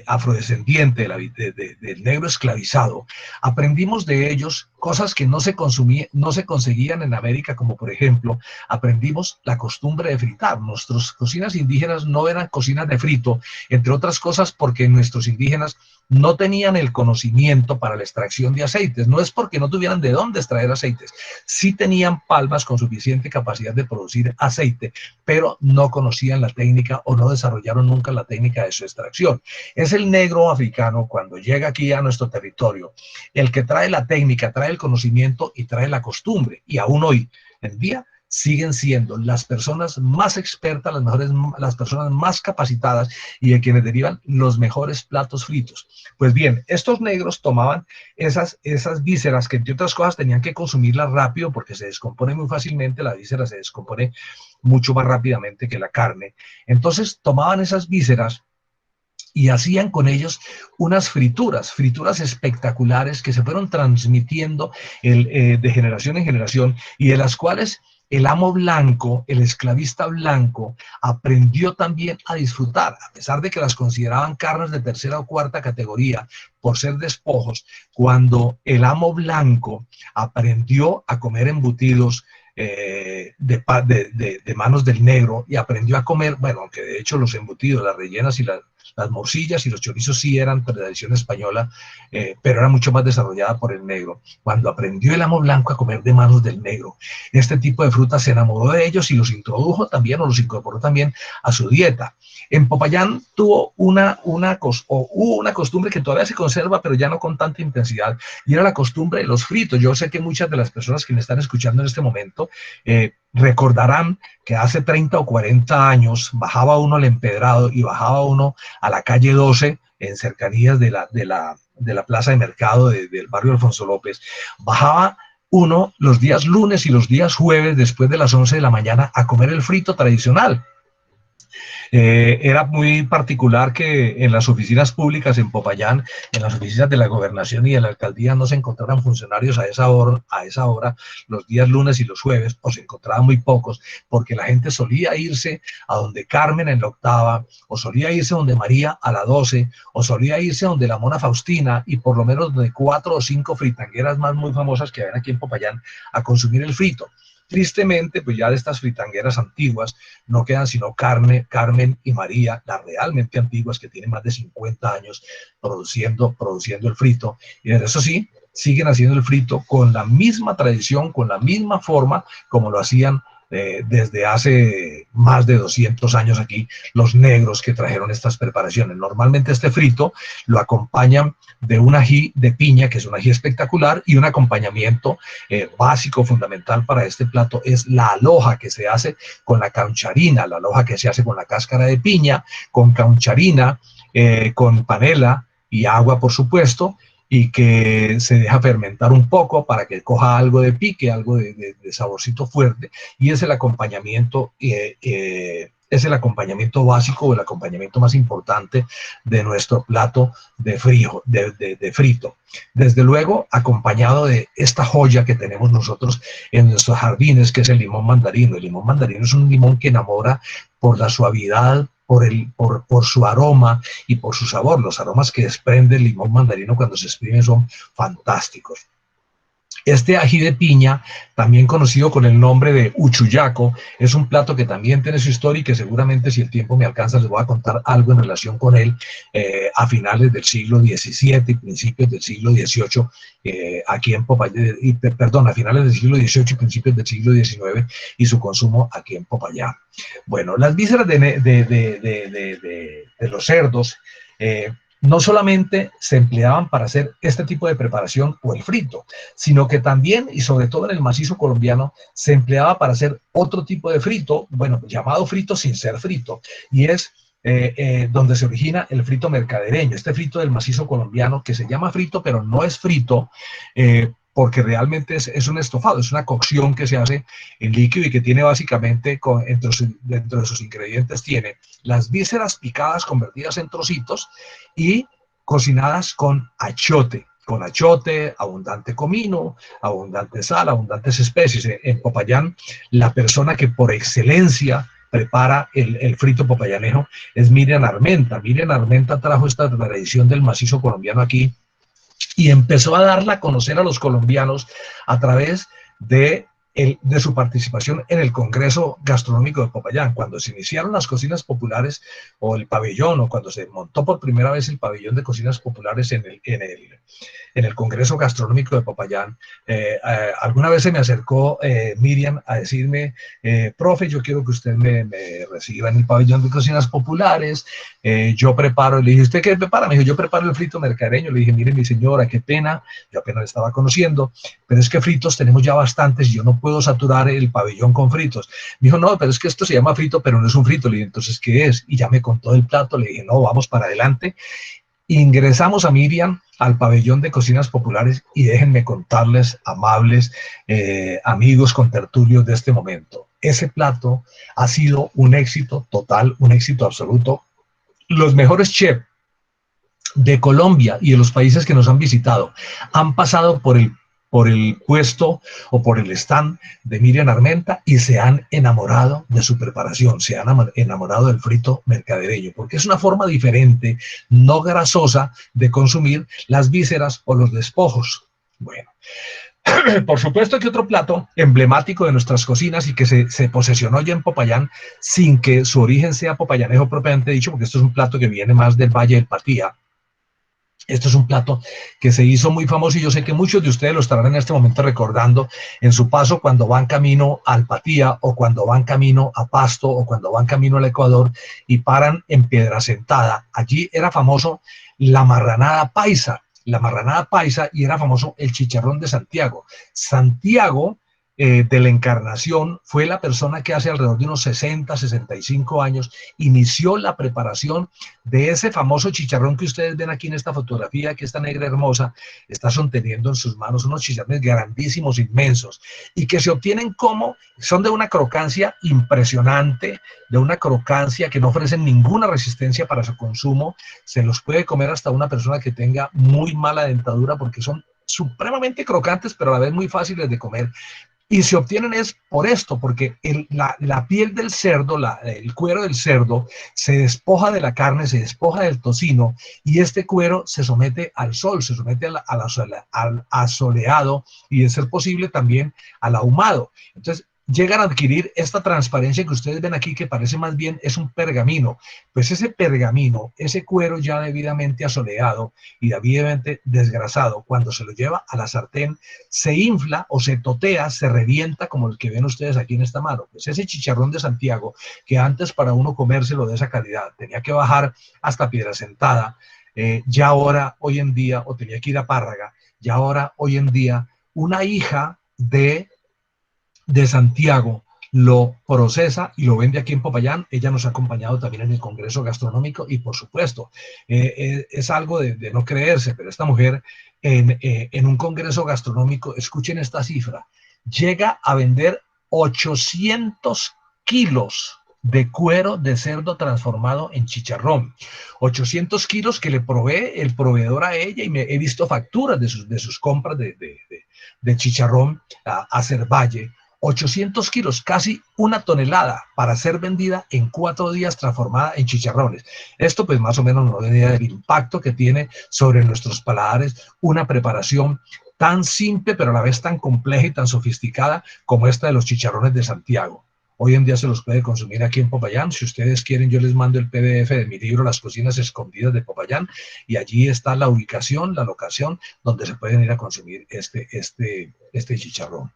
afrodescendiente, del negro esclavizado. Aprendimos de ellos cosas que no se conseguían en América, como por ejemplo, aprendimos la costumbre de fritar. Nuestras cocinas indígenas no eran cocinas de frito, entre otras cosas porque nuestros indígenas no tenían el conocimiento para la extracción de aceites. No es porque no tuvieran de dónde extraer aceites. Sí tenían palmas con suficiente capacidad de producir aceite, pero no conocían la técnica o no desarrollaron nunca la técnica de su extracción. Es el negro africano, cuando llega aquí a nuestro territorio, el que trae la técnica, trae el conocimiento y trae la costumbre. Y aún hoy en día siguen siendo las personas más expertas, las personas más capacitadas y de quienes derivan los mejores platos fritos. Pues bien, estos negros tomaban esas vísceras que, entre otras cosas, tenían que consumirlas rápido porque se descompone muy fácilmente. La víscera se descompone mucho más rápidamente que la carne. Entonces tomaban esas vísceras y hacían con ellos unas frituras espectaculares que se fueron transmitiendo de generación en generación, y de las cuales el amo blanco, el esclavista blanco, aprendió también a disfrutar, a pesar de que las consideraban carnes de tercera o cuarta categoría por ser despojos. Cuando el amo blanco aprendió a comer embutidos de manos del negro, y aprendió a comer, bueno, aunque de hecho los embutidos, las rellenas y las morcillas y los chorizos sí eran tradición española, pero era mucho más desarrollada por el negro. Cuando aprendió el amo blanco a comer de manos del negro, este tipo de frutas, se enamoró de ellos y los introdujo también, o los incorporó también a su dieta. En Popayán hubo una costumbre que todavía se conserva, pero ya no con tanta intensidad, y era la costumbre de los fritos. Yo sé que muchas de las personas que me están escuchando en este momento recordarán que hace 30 o 40 años bajaba uno al Empedrado y bajaba uno a la calle 12, en cercanías de la plaza de mercado del barrio Alfonso López. Bajaba uno los días lunes y los días jueves después de las 11 de la mañana a comer el frito tradicional. Era muy particular que en las oficinas públicas en Popayán, en las oficinas de la gobernación y de la alcaldía, no se encontraran funcionarios a esa hora los días lunes y los jueves, o se encontraban muy pocos, porque la gente solía irse a donde Carmen en la octava, o solía irse donde María a la 12, o solía irse donde la Mona Faustina, y por lo menos de 4 o 5 fritangueras más muy famosas que habían aquí en Popayán, a consumir el frito. Tristemente, pues ya de estas fritangueras antiguas no quedan sino Carmen y María, las realmente antiguas que tienen más de 50 años produciendo el frito. Y eso sí, siguen haciendo el frito con la misma tradición, con la misma forma como lo hacían desde hace más de 200 años aquí los negros que trajeron estas preparaciones. Normalmente este frito lo acompañan de un ají de piña, que es un ají espectacular, y un acompañamiento básico, fundamental para este plato es la aloja, que se hace con la caucharina, la aloja que se hace con la cáscara de piña, con caucharina, con panela y agua, por supuesto, y que se deja fermentar un poco para que coja algo de pique, algo de saborcito fuerte, y es el acompañamiento básico o el acompañamiento más importante de nuestro plato de frito. Desde luego, acompañado de esta joya que tenemos nosotros en nuestros jardines, que es el limón mandarino. El limón mandarino es un limón que enamora por la suavidad, por su aroma y por su sabor. Los aromas que desprende el limón mandarino cuando se exprime son fantásticos. Este ají de piña, también conocido con el nombre de uchuyaco, es un plato que también tiene su historia y que seguramente, si el tiempo me alcanza, les voy a contar algo en relación con él a finales del siglo XVII y principios del siglo XVIII, aquí en Popayán, a finales del siglo XVIII y principios del siglo XIX, y su consumo aquí en Popayán. Bueno, las vísceras de los cerdos no solamente se empleaban para hacer este tipo de preparación o el frito, sino que también, y sobre todo en el macizo colombiano, se empleaba para hacer otro tipo de frito, bueno, llamado frito sin ser frito, y es donde se origina el frito mercadereño, este frito del macizo colombiano que se llama frito, pero no es frito, porque realmente es un estofado, es una cocción que se hace en líquido y que tiene básicamente, dentro de sus ingredientes, tiene las vísceras picadas, convertidas en trocitos y cocinadas con achiote, abundante comino, abundante sal, abundantes especies. En Popayán, la persona que por excelencia prepara el frito popayanejo es Miriam Armenta. Miriam Armenta trajo esta tradición del macizo colombiano aquí y empezó a darla a conocer a los colombianos a través de su participación en el Congreso Gastronómico de Popayán. Cuando se iniciaron las cocinas populares o el pabellón, o cuando se montó por primera vez el pabellón de cocinas populares en el Congreso Gastronómico de Popayán, alguna vez se me acercó Miriam a decirme, profe, yo quiero que usted me reciba en el pabellón de cocinas populares, yo preparo. Le dije, ¿usted qué prepara? Me dijo, yo preparo el frito mercadereño. Le dije, mire mi señora, qué pena, yo apenas la estaba conociendo, pero es que fritos tenemos ya bastantes y yo no puedo saturar el pabellón con fritos. Me dijo, no, pero es que esto se llama frito, pero no es un frito. Le dije, entonces, ¿qué es? Y ya me contó el plato. Le dije, no, vamos para adelante. Ingresamos a Miriam al pabellón de cocinas populares y déjenme contarles, amables amigos contertulios de este momento, ese plato ha sido un éxito total, un éxito absoluto. Los mejores chefs de Colombia y de los países que nos han visitado han pasado por el puesto o por el stand de Miriam Armenta y se han enamorado de su preparación, se han enamorado del frito mercadereño, porque es una forma diferente, no grasosa, de consumir las vísceras o los despojos. Bueno, por supuesto que otro plato emblemático de nuestras cocinas y que se posesionó ya en Popayán sin que su origen sea popayanejo propiamente dicho, porque esto es un plato que viene más del Valle del Patía. Esto es un plato que se hizo muy famoso y yo sé que muchos de ustedes lo estarán en este momento recordando en su paso cuando van camino al Patía o cuando van camino a Pasto o cuando van camino al Ecuador y paran en Piedrasentada. Allí era famoso la marranada paisa, y era famoso el chicharrón de Santiago. Santiago de la Encarnación fue la persona que hace alrededor de unos 60, 65 años inició la preparación de ese famoso chicharrón que ustedes ven aquí en esta fotografía, que esta negra hermosa está sosteniendo en sus manos, unos chicharrones grandísimos, inmensos, y que se obtienen son de una crocancia impresionante, de una crocancia que no ofrecen ninguna resistencia para su consumo. Se los puede comer hasta una persona que tenga muy mala dentadura porque son supremamente crocantes, pero a la vez muy fáciles de comer. Y se obtienen es por esto, porque la piel del cerdo, el cuero del cerdo, se despoja de la carne, se despoja del tocino, y este cuero se somete al sol, se somete al asoleado y, de ser posible, también al ahumado. Entonces, llegan a adquirir esta transparencia que ustedes ven aquí, que parece más bien es un pergamino. Pues ese pergamino, ese cuero ya debidamente asoleado y debidamente desgrasado, cuando se lo lleva a la sartén, se infla o se totea, se revienta como el que ven ustedes aquí en esta mano. Pues ese chicharrón de Santiago, que antes para uno comérselo de esa calidad tenía que bajar hasta Piedrasentada, ya ahora, hoy en día, o tenía que ir a Párraga, ya ahora, hoy en día, una hija de Santiago lo procesa y lo vende aquí en Popayán. Ella nos ha acompañado también en el Congreso Gastronómico y, por supuesto, es algo de no creerse, pero esta mujer en un Congreso Gastronómico, escuchen esta cifra, llega a vender 800 kilos de cuero de cerdo transformado en chicharrón. 800 kilos que le provee el proveedor a ella, y he visto facturas de sus compras de chicharrón a Cervalle. 800 kilos, casi una tonelada, para ser vendida en 4 días transformada en chicharrones. Esto pues más o menos nos da idea del impacto que tiene sobre nuestros paladares una preparación tan simple pero a la vez tan compleja y tan sofisticada como esta de los chicharrones de Santiago. Hoy en día se los puede consumir aquí en Popayán. Si ustedes quieren, yo les mando el PDF de mi libro Las Cocinas Escondidas de Popayán, y allí está la ubicación, la locación donde se pueden ir a consumir este chicharrón.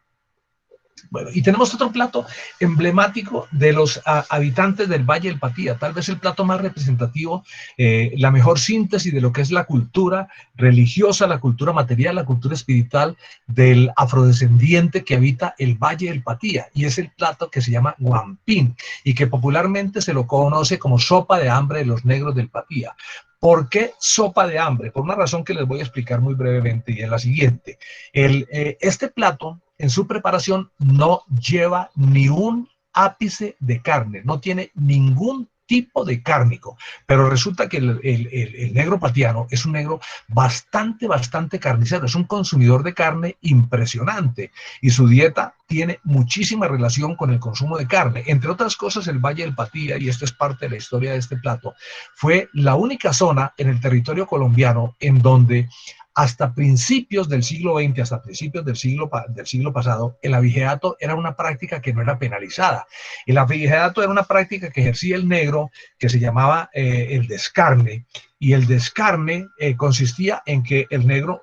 Bueno, y tenemos otro plato emblemático de los habitantes del Valle del Patía, tal vez el plato más representativo, la mejor síntesis de lo que es la cultura religiosa, la cultura material, la cultura espiritual del afrodescendiente que habita el Valle del Patía, y es el plato que se llama guampín, y que popularmente se lo conoce como sopa de hambre de los negros del Patía. ¿Por qué sopa de hambre? Por una razón que les voy a explicar muy brevemente, y es la siguiente. Este plato, en su preparación, no lleva ni un ápice de carne, no tiene ningún tipo de cárnico, pero resulta que el negro patiano es un negro bastante carnicero, es un consumidor de carne impresionante, y su dieta tiene muchísima relación con el consumo de carne. Entre otras cosas, el Valle del Patía, y esto es parte de la historia de este plato, fue la única zona en el territorio colombiano en donde hasta principios del siglo XX, hasta principios del siglo pasado, el abigeato era una práctica que no era penalizada. El abigeato era una práctica que ejercía el negro, que se llamaba el descarne, y el descarne consistía en que el negro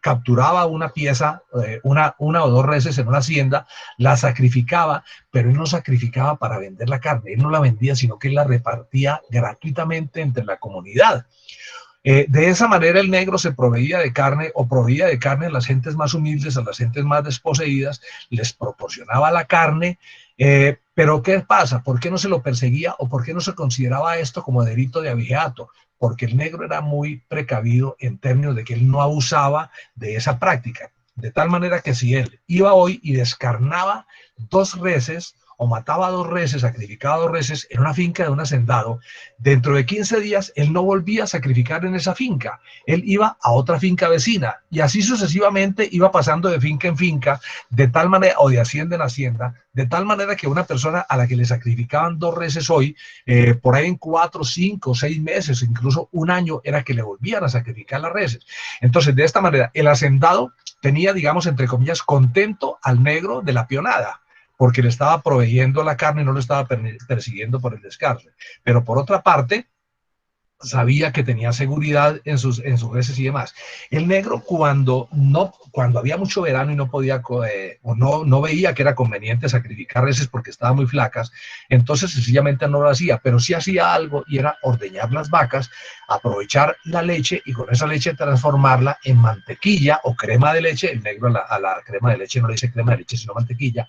capturaba una pieza, una o dos reses en una hacienda, la sacrificaba, pero él no sacrificaba para vender la carne, él no la vendía, sino que él la repartía gratuitamente entre la comunidad. De esa manera el negro se proveía de carne, o proveía de carne a las gentes más humildes, a las gentes más desposeídas, les proporcionaba la carne, pero ¿qué pasa? ¿Por qué no se lo perseguía, o por qué no se consideraba esto como delito de abigeato? Porque el negro era muy precavido en términos de que él no abusaba de esa práctica, de tal manera que si él iba hoy y descarnaba 2 reses, o mataba 2 reses, sacrificaba 2 reses en una finca de un hacendado, dentro de 15 días él no volvía a sacrificar en esa finca, él iba a otra finca vecina, y así sucesivamente iba pasando de finca en finca, de tal manera, o de hacienda en hacienda, de tal manera que una persona a la que le sacrificaban 2 reses hoy, por ahí en 4, 5, 6 meses, incluso un año, era que le volvían a sacrificar las reses. Entonces, de esta manera, el hacendado tenía, digamos, entre comillas, contento al negro de la pionada, porque le estaba proveyendo la carne y no lo estaba persiguiendo por el descarne. Pero por otra parte, sabía que tenía seguridad en sus reses y demás. El negro, cuando había mucho verano y no podía, o no veía que era conveniente sacrificar reses porque estaban muy flacas, entonces sencillamente no lo hacía, pero sí hacía algo, y era ordeñar las vacas, aprovechar la leche y con esa leche transformarla en mantequilla o crema de leche. El negro a la crema de leche no le dice crema de leche, sino mantequilla.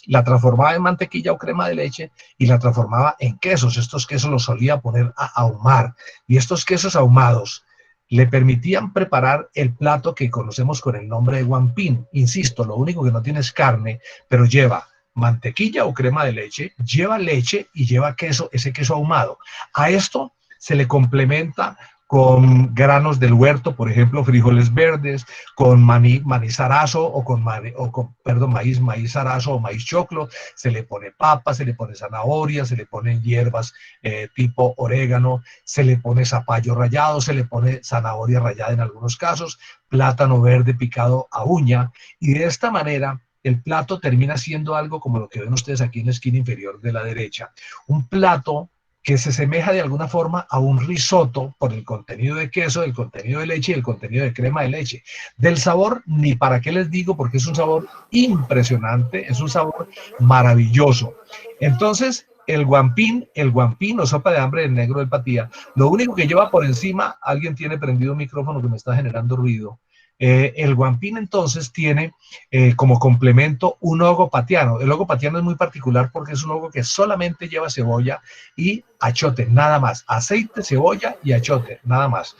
La transformaba en mantequilla o crema de leche y la transformaba en quesos. Estos quesos los solía poner a ahumar, y estos quesos ahumados le permitían preparar el plato que conocemos con el nombre de guampín. Insisto, lo único que no tiene es carne, pero lleva mantequilla o crema de leche, lleva leche y lleva queso, ese queso ahumado. A esto se le complementa con granos del huerto, por ejemplo, frijoles verdes, con maíz zarazo, o con maíz zarazo o maíz choclo. Se le pone papa, se le pone zanahoria, se le ponen hierbas tipo orégano, se le pone zapallo rallado, se le pone zanahoria rallada en algunos casos, plátano verde picado a uña, y de esta manera el plato termina siendo algo como lo que ven ustedes aquí en la esquina inferior de la derecha. Un plato que se asemeja de alguna forma a un risotto por el contenido de queso, el contenido de leche y el contenido de crema de leche. Del sabor, ni para qué les digo, porque es un sabor impresionante, es un sabor maravilloso. Entonces, el guampín o sopa de hambre del negro del Patía, lo único que lleva por encima, alguien tiene prendido un micrófono que me está generando ruido. El guampín entonces tiene como complemento un hogo patiano. El hogo patiano es muy particular porque es un hogo que solamente lleva cebolla y achote, nada más. Aceite, cebolla y achote, nada más.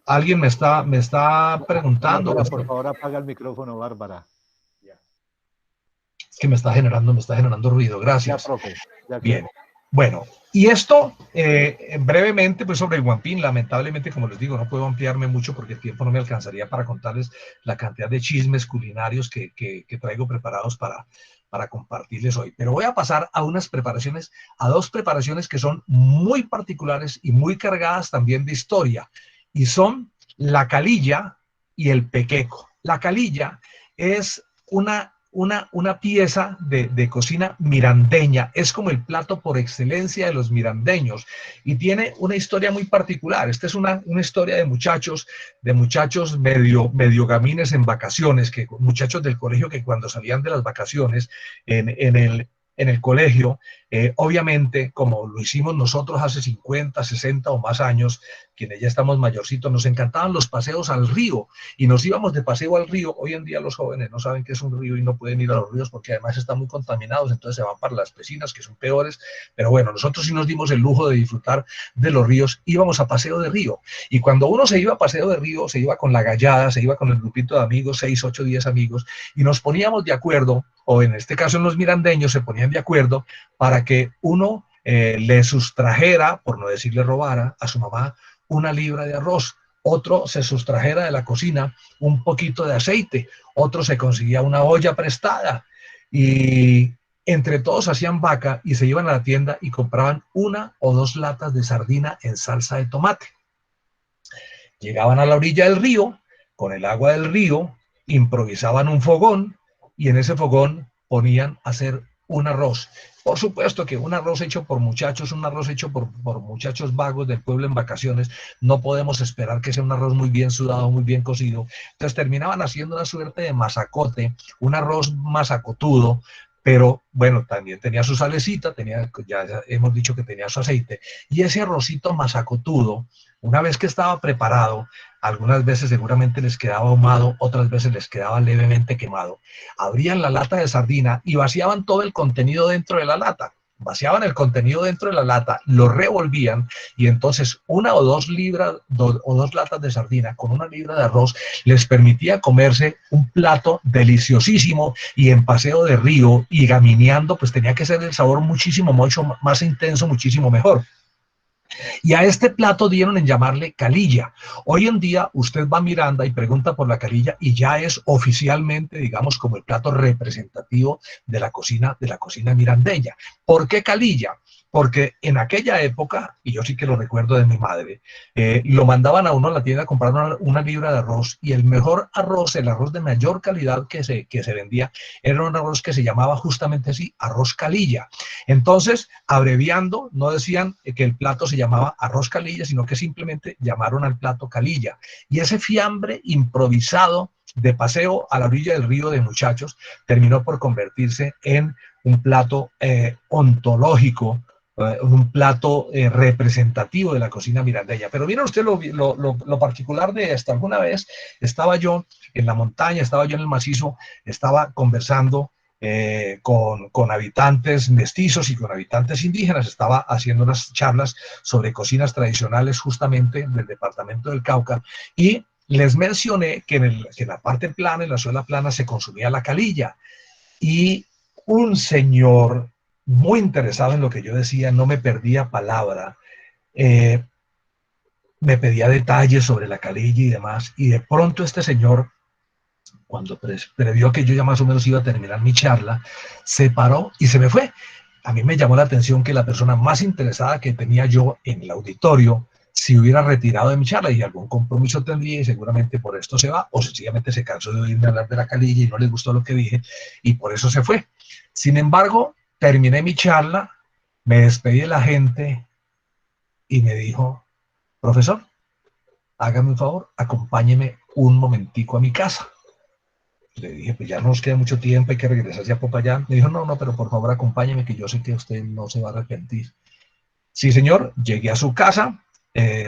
Alguien me está preguntando. Bárbara, por favor, apaga el micrófono, Bárbara. Es que me está generando ruido. Gracias. Ya, profe. Ya, bien. Bueno, y esto brevemente pues sobre el guampín, lamentablemente como les digo no puedo ampliarme mucho porque el tiempo no me alcanzaría para contarles la cantidad de chismes culinarios que traigo preparados para compartirles hoy, pero voy a pasar a dos preparaciones que son muy particulares y muy cargadas también de historia, y son la calilla y el pequeco. La calilla es una pieza de cocina mirandeña, es como el plato por excelencia de los mirandeños y tiene una historia muy particular. Esta es una historia de muchachos medio gamines en vacaciones, muchachos del colegio que cuando salían de las vacaciones en el colegio, obviamente, como lo hicimos nosotros hace 50, 60 o más años, quienes ya estamos mayorcitos, nos encantaban los paseos al río y nos íbamos de paseo al río. Hoy en día los jóvenes no saben qué es un río y no pueden ir a los ríos porque además están muy contaminados, entonces se van para las piscinas que son peores, pero bueno, nosotros sí nos dimos el lujo de disfrutar de los ríos, íbamos a paseo de río y cuando uno se iba a paseo de río, se iba con la gallada, se iba con el grupito de amigos, 6, 8, 10 amigos y nos poníamos de acuerdo, o en este caso en los mirandeños se ponían de acuerdo para que uno le sustrajera, por no decirle robara, a su mamá 1 libra de arroz, otro se sustrajera de la cocina un poquito de aceite, otro se conseguía una olla prestada y entre todos hacían vaca y se iban a la tienda y compraban 1 o 2 latas de sardina en salsa de tomate. Llegaban a la orilla del río, con el agua del río, improvisaban un fogón y en ese fogón ponían a hacer un arroz. Por supuesto que un arroz hecho por muchachos, un arroz hecho por muchachos vagos del pueblo en vacaciones, no podemos esperar que sea un arroz muy bien sudado, muy bien cocido. Entonces terminaban haciendo una suerte de masacote, un arroz masacotudo, pero bueno, también tenía su salecita, ya hemos dicho que tenía su aceite, y ese arrocito masacotudo, una vez que estaba preparado, algunas veces seguramente les quedaba ahumado, otras veces les quedaba levemente quemado. Abrían la lata de sardina y vaciaban todo el contenido dentro de la lata. Vaciaban el contenido dentro de la lata, lo revolvían y entonces 1 o 2 libras o 2 latas de sardina con 1 libra de arroz les permitía comerse un plato deliciosísimo y en paseo de río y gamineando, pues tenía que ser el sabor muchísimo, mucho más intenso, muchísimo mejor. Y a este plato dieron en llamarle calilla. Hoy en día usted va a Miranda y pregunta por la calilla y ya es oficialmente, digamos, como el plato representativo de la cocina mirandeña. ¿Por qué calilla? Porque en aquella época, y yo sí que lo recuerdo de mi madre, lo mandaban a uno a la tienda a comprar 1 libra de arroz y el mejor arroz, el arroz de mayor calidad que se vendía, era un arroz que se llamaba justamente así, arroz calilla. Entonces, abreviando, no decían que el plato se llamaba arroz calilla, sino que simplemente llamaron al plato calilla. Y ese fiambre improvisado de paseo a la orilla del río de muchachos terminó por convertirse en un plato ontológico, un plato representativo de la cocina mirandeña. Pero miren usted lo particular de esto. Alguna vez estaba yo en la montaña, estaba yo en el macizo, estaba conversando con habitantes mestizos y con habitantes indígenas, estaba haciendo unas charlas sobre cocinas tradicionales justamente del departamento del Cauca y les mencioné que en la parte plana, en la suela plana, se consumía la calilla y un señor muy interesado en lo que yo decía, no me perdía palabra, me pedía detalles sobre la calilla y demás, y de pronto este señor, cuando previó que yo ya más o menos iba a terminar mi charla, se paró y se me fue. A mí me llamó la atención que la persona más interesada que tenía yo en el auditorio si hubiera retirado de mi charla y algún compromiso tendría y seguramente por esto se va, o sencillamente se cansó de oírme hablar de la calilla y no les gustó lo que dije y por eso se fue. Sin embargo, terminé mi charla, me despedí de la gente y me dijo, profesor, hágame un favor, acompáñeme un momentico a mi casa. Le dije, pues ya no nos queda mucho tiempo, hay que regresar hacia Popayán. Me dijo, no, pero por favor acompáñeme, que yo sé que usted no se va a arrepentir. Sí, señor, llegué a su casa,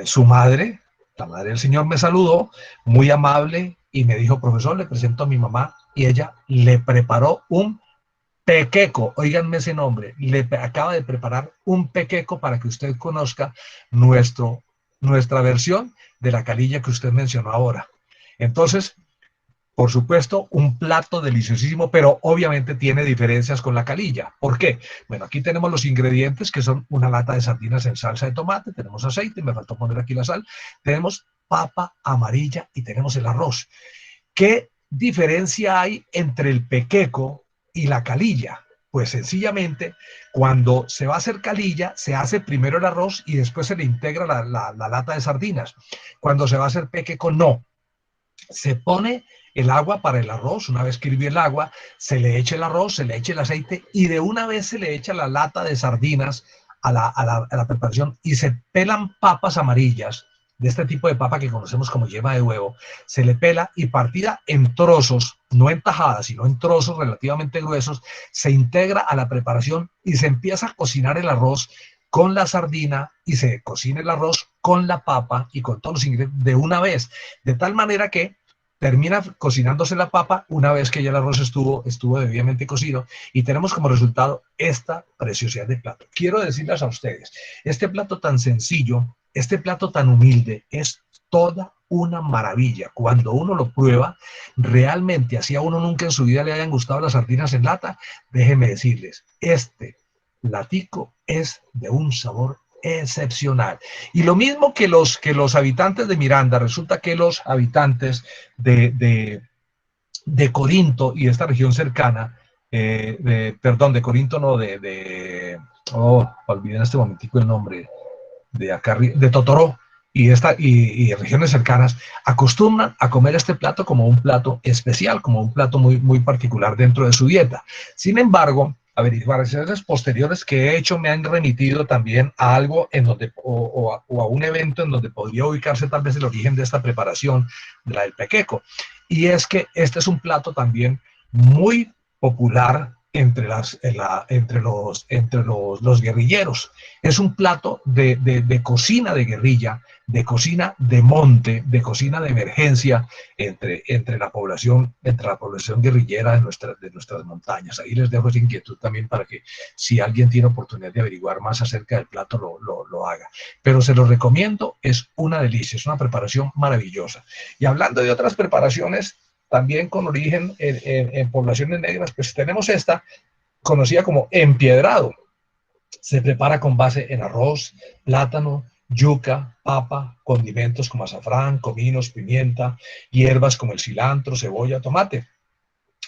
su madre, la madre del señor, me saludó, muy amable, y me dijo, profesor, le presento a mi mamá, y ella le preparó un pequeco, oíganme ese nombre, acaba de preparar un pequeco para que usted conozca nuestra versión de la calilla que usted mencionó ahora. Entonces, por supuesto, un plato deliciosísimo, pero obviamente tiene diferencias con la calilla. ¿Por qué? Bueno, aquí tenemos los ingredientes que son una lata de sardinas en salsa de tomate, tenemos aceite, me faltó poner aquí la sal, tenemos papa amarilla y tenemos el arroz. ¿Qué diferencia hay entre el pequeco y la calilla? Pues sencillamente, cuando se va a hacer calilla, se hace primero el arroz y después se le integra la lata de sardinas. Cuando se va a hacer pequeco, no. Se pone el agua para el arroz, una vez que hirvió el agua, se le echa el arroz, se le echa el aceite y de una vez se le echa la lata de sardinas a la preparación y se pelan papas amarillas, de este tipo de papa que conocemos como yema de huevo, se le pela y partida en trozos, no en tajadas, sino en trozos relativamente gruesos, se integra a la preparación y se empieza a cocinar el arroz con la sardina y se cocina el arroz con la papa y con todos los ingredientes de una vez, de tal manera que termina cocinándose la papa una vez que ya el arroz estuvo debidamente cocido y tenemos como resultado esta preciosidad de plato. Quiero decirles a ustedes, este plato tan sencillo, este plato tan humilde es toda una maravilla. Cuando uno lo prueba, realmente, así a uno nunca en su vida le hayan gustado las sardinas en lata, déjenme decirles, este platico es de un sabor excepcional. Y lo mismo que los habitantes de Miranda, resulta que los habitantes de Corinto y esta región cercana, perdón, de Corinto no, olvidé en este momentico el nombre, de acá, de Totoró y regiones cercanas, acostumbran a comer este plato como un plato especial, como un plato muy, muy particular dentro de su dieta. Sin embargo, averiguaciones posteriores que he hecho me han remitido también a algo en donde, o a un evento en donde podría ubicarse tal vez el origen de esta preparación, de la del pequeco. Y es que este es un plato también muy popular entre los guerrilleros. Es un plato de cocina de guerrilla, de cocina de monte, de cocina de emergencia entre la población guerrillera de nuestras montañas. Ahí les dejo esa inquietud también para que si alguien tiene oportunidad de averiguar más acerca del plato lo haga. Pero se lo recomiendo, es una delicia, es una preparación maravillosa. Y hablando de otras preparaciones, también con origen en poblaciones negras, pues tenemos esta conocida como empiedrado. Se prepara con base en arroz, plátano, yuca, papa, condimentos como azafrán, cominos, pimienta, hierbas como el cilantro, cebolla, tomate.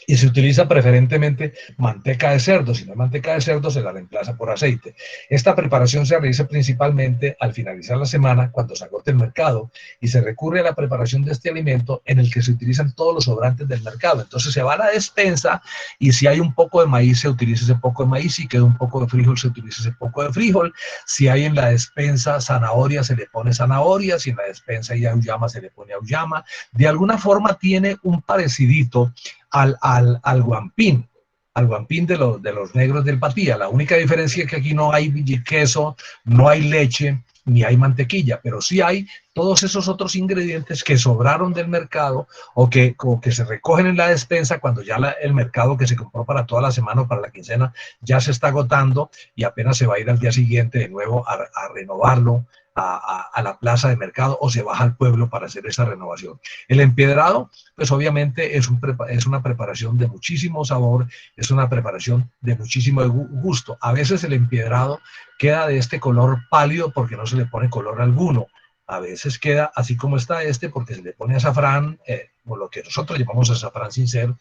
Y se utiliza preferentemente manteca de cerdo. Si no hay manteca de cerdo, se la reemplaza por aceite. Esta preparación se realiza principalmente al finalizar la semana, cuando se agote el mercado, y se recurre a la preparación de este alimento en el que se utilizan todos los sobrantes del mercado. Entonces se va a la despensa y si hay un poco de maíz, se utiliza ese poco de maíz. Si queda un poco de frijol, se utiliza ese poco de frijol. Si hay en la despensa zanahoria, se le pone zanahoria. Si en la despensa hay auyama, se le pone auyama. De alguna forma tiene un parecidito al guampín de los negros del Patía. La única diferencia es que aquí no hay queso, no hay leche, ni hay mantequilla, pero sí hay todos esos otros ingredientes que sobraron del mercado o que se recogen en la despensa cuando ya el mercado que se compró para toda la semana o para la quincena ya se está agotando y apenas se va a ir al día siguiente de nuevo a renovarlo a la plaza de mercado o se baja al pueblo para hacer esa renovación. El empiedrado, pues obviamente es una preparación de muchísimo sabor, es una preparación de muchísimo gusto. A veces el empiedrado queda de este color pálido porque no se le pone color alguno. A veces queda así como está este porque se le pone azafrán, o lo que nosotros llamamos azafrán sin ser,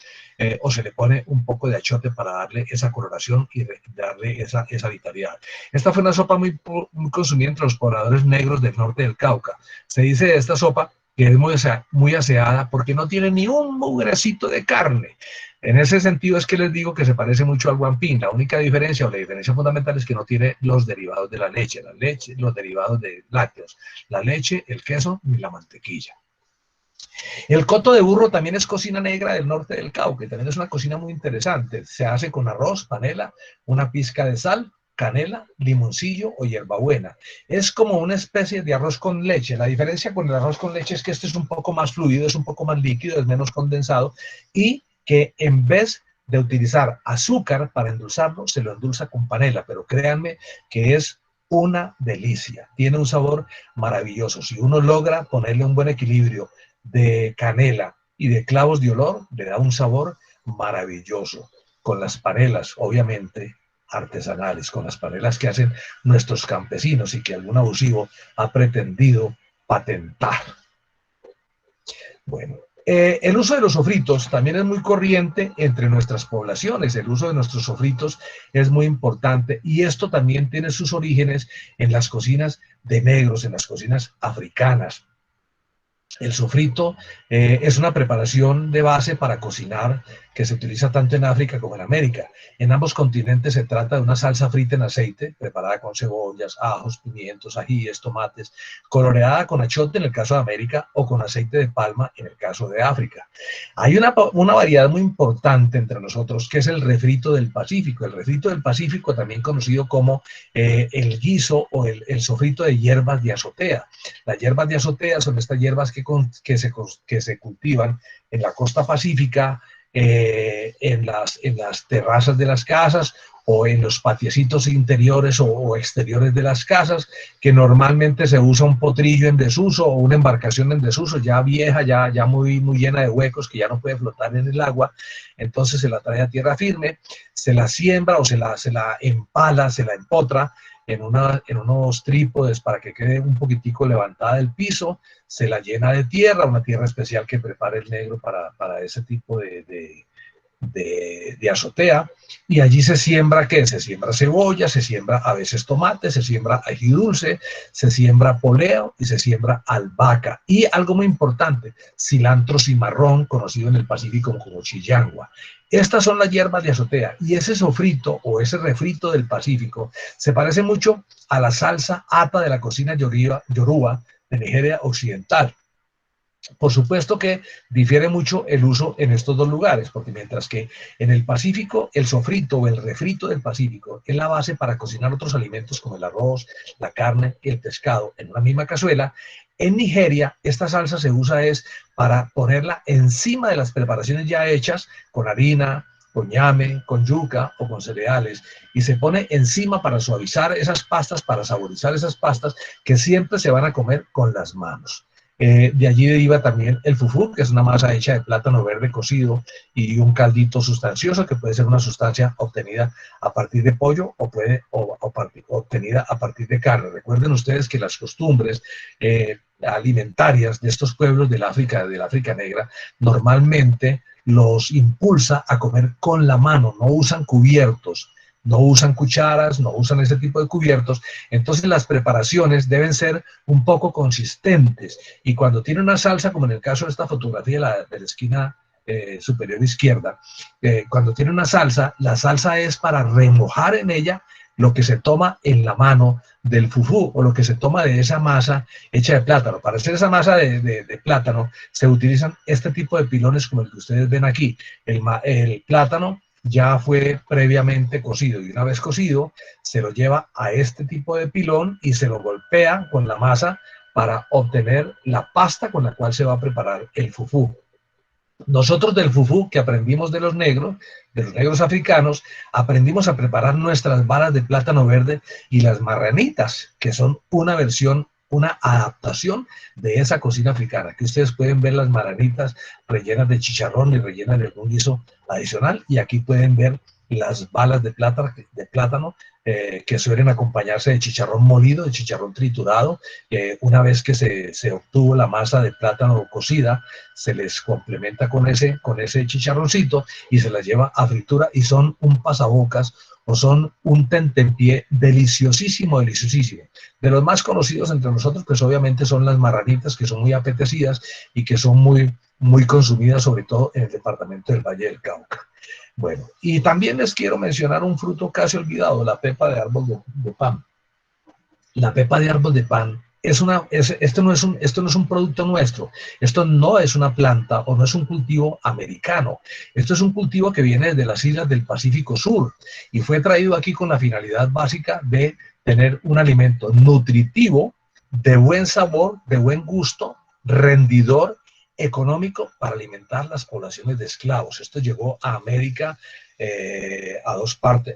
o se le pone un poco de achote para darle esa coloración y darle esa vitalidad. Esta fue una sopa muy consumida entre los pobladores negros del norte del Cauca. Se dice de esta sopa que es muy aseada porque no tiene ni un mugrecito de carne. En ese sentido es que les digo que se parece mucho al guampín. La única diferencia o la diferencia fundamental es que no tiene los derivados de la leche, los derivados de lácteos, la leche, el queso y la mantequilla. El coto de burro también es cocina negra del norte del Cauca, también es una cocina muy interesante. Se hace con arroz, panela, una pizca de sal, canela, limoncillo o hierbabuena. Es como una especie de arroz con leche. La diferencia con el arroz con leche es que este es un poco más fluido, es un poco más líquido, es menos condensado y que en vez de utilizar azúcar para endulzarlo, se lo endulza con panela, pero créanme que es una delicia, tiene un sabor maravilloso. Si uno logra ponerle un buen equilibrio de canela y de clavos de olor, le da un sabor maravilloso, con las panelas, obviamente, artesanales, con las panelas que hacen nuestros campesinos y que algún abusivo ha pretendido patentar. Bueno, el uso de los sofritos también es muy corriente entre nuestras poblaciones. El uso de nuestros sofritos es muy importante y esto también tiene sus orígenes en las cocinas de negros, en las cocinas africanas. El sofrito es una preparación de base para cocinar que se utiliza tanto en África como en América. En ambos continentes se trata de una salsa frita en aceite, preparada con cebollas, ajos, pimientos, ajíes, tomates, coloreada con achote en el caso de América o con aceite de palma en el caso de África. Hay una variedad muy importante entre nosotros que es el refrito del Pacífico. El refrito del Pacífico, también conocido como el guiso o el sofrito de hierbas de azotea. Las hierbas de azotea son estas hierbas que se cultivan en la costa pacífica, en las terrazas de las casas o en los patiecitos interiores o exteriores de las casas, que normalmente se usa un potrillo en desuso o una embarcación en desuso, ya vieja, ya muy llena de huecos, que ya no puede flotar en el agua. Entonces se la trae a tierra firme, se la siembra o se la empala, se la empotra en unos trípodes para que quede un poquitico levantada del piso, se la llena de tierra, una tierra especial que prepara el negro para ese tipo de azotea, y allí se siembra, ¿qué? Se siembra cebolla, se siembra a veces tomate, se siembra ají dulce, se siembra poleo y se siembra albahaca. Y algo muy importante, cilantro cimarrón, conocido en el Pacífico como chillangua. Estas son las hierbas de azotea y ese sofrito o ese refrito del Pacífico se parece mucho a la salsa ata de la cocina yoruba de Nigeria occidental. Por supuesto que difiere mucho el uso en estos dos lugares, porque mientras que en el Pacífico el sofrito o el refrito del Pacífico es la base para cocinar otros alimentos como el arroz, la carne y el pescado en una misma cazuela, en Nigeria esta salsa se usa para ponerla encima de las preparaciones ya hechas con harina, con ñame, con yuca o con cereales, y se pone encima para suavizar esas pastas, para saborizar esas pastas que siempre se van a comer con las manos. De allí deriva también el fufú, que es una masa hecha de plátano verde cocido y un caldito sustancioso que puede ser una sustancia obtenida a partir de pollo o obtenida a partir de carne. Recuerden ustedes que las costumbres alimentarias de estos pueblos del África negra normalmente los impulsa a comer con la mano, no usan cubiertos, no usan cucharas, no usan ese tipo de cubiertos. Entonces las preparaciones deben ser un poco consistentes, y cuando tiene una salsa, como en el caso de esta fotografía de la esquina superior izquierda, cuando tiene una salsa, la salsa es para remojar en ella lo que se toma en la mano del fufú o lo que se toma de esa masa hecha de plátano. Para hacer esa masa de plátano se utilizan este tipo de pilones como el que ustedes ven aquí. El plátano ya fue previamente cocido, y una vez cocido se lo lleva a este tipo de pilón y se lo golpea con la masa para obtener la pasta con la cual se va a preparar el fufú. Nosotros del fufú que aprendimos de los negros africanos, aprendimos a preparar nuestras varas de plátano verde y las marranitas, que son una versión, una adaptación de esa cocina africana, que ustedes pueden ver las marranitas rellenas de chicharrón y rellenas de algún guiso adicional, y aquí pueden ver las balas de plátano que suelen acompañarse de chicharrón molido, de chicharrón triturado. Una vez que se obtuvo la masa de plátano cocida, se les complementa con ese chicharroncito y se las lleva a fritura y son un pasabocas o son un tentempié deliciosísimo, deliciosísimo. De los más conocidos entre nosotros, pues obviamente son las marranitas, que son muy apetecidas y que son muy consumidas, sobre todo en el departamento del Valle del Cauca. Bueno, y también les quiero mencionar un fruto casi olvidado, la pepa de árbol de pan. La pepa de árbol de pan esto no es un producto nuestro, esto no es una planta o no es un cultivo americano, esto es un cultivo que viene de las islas del Pacífico Sur y fue traído aquí con la finalidad básica de tener un alimento nutritivo, de buen sabor, de buen gusto, rendidor, económico para alimentar las poblaciones de esclavos. Esto llegó a América a dos partes,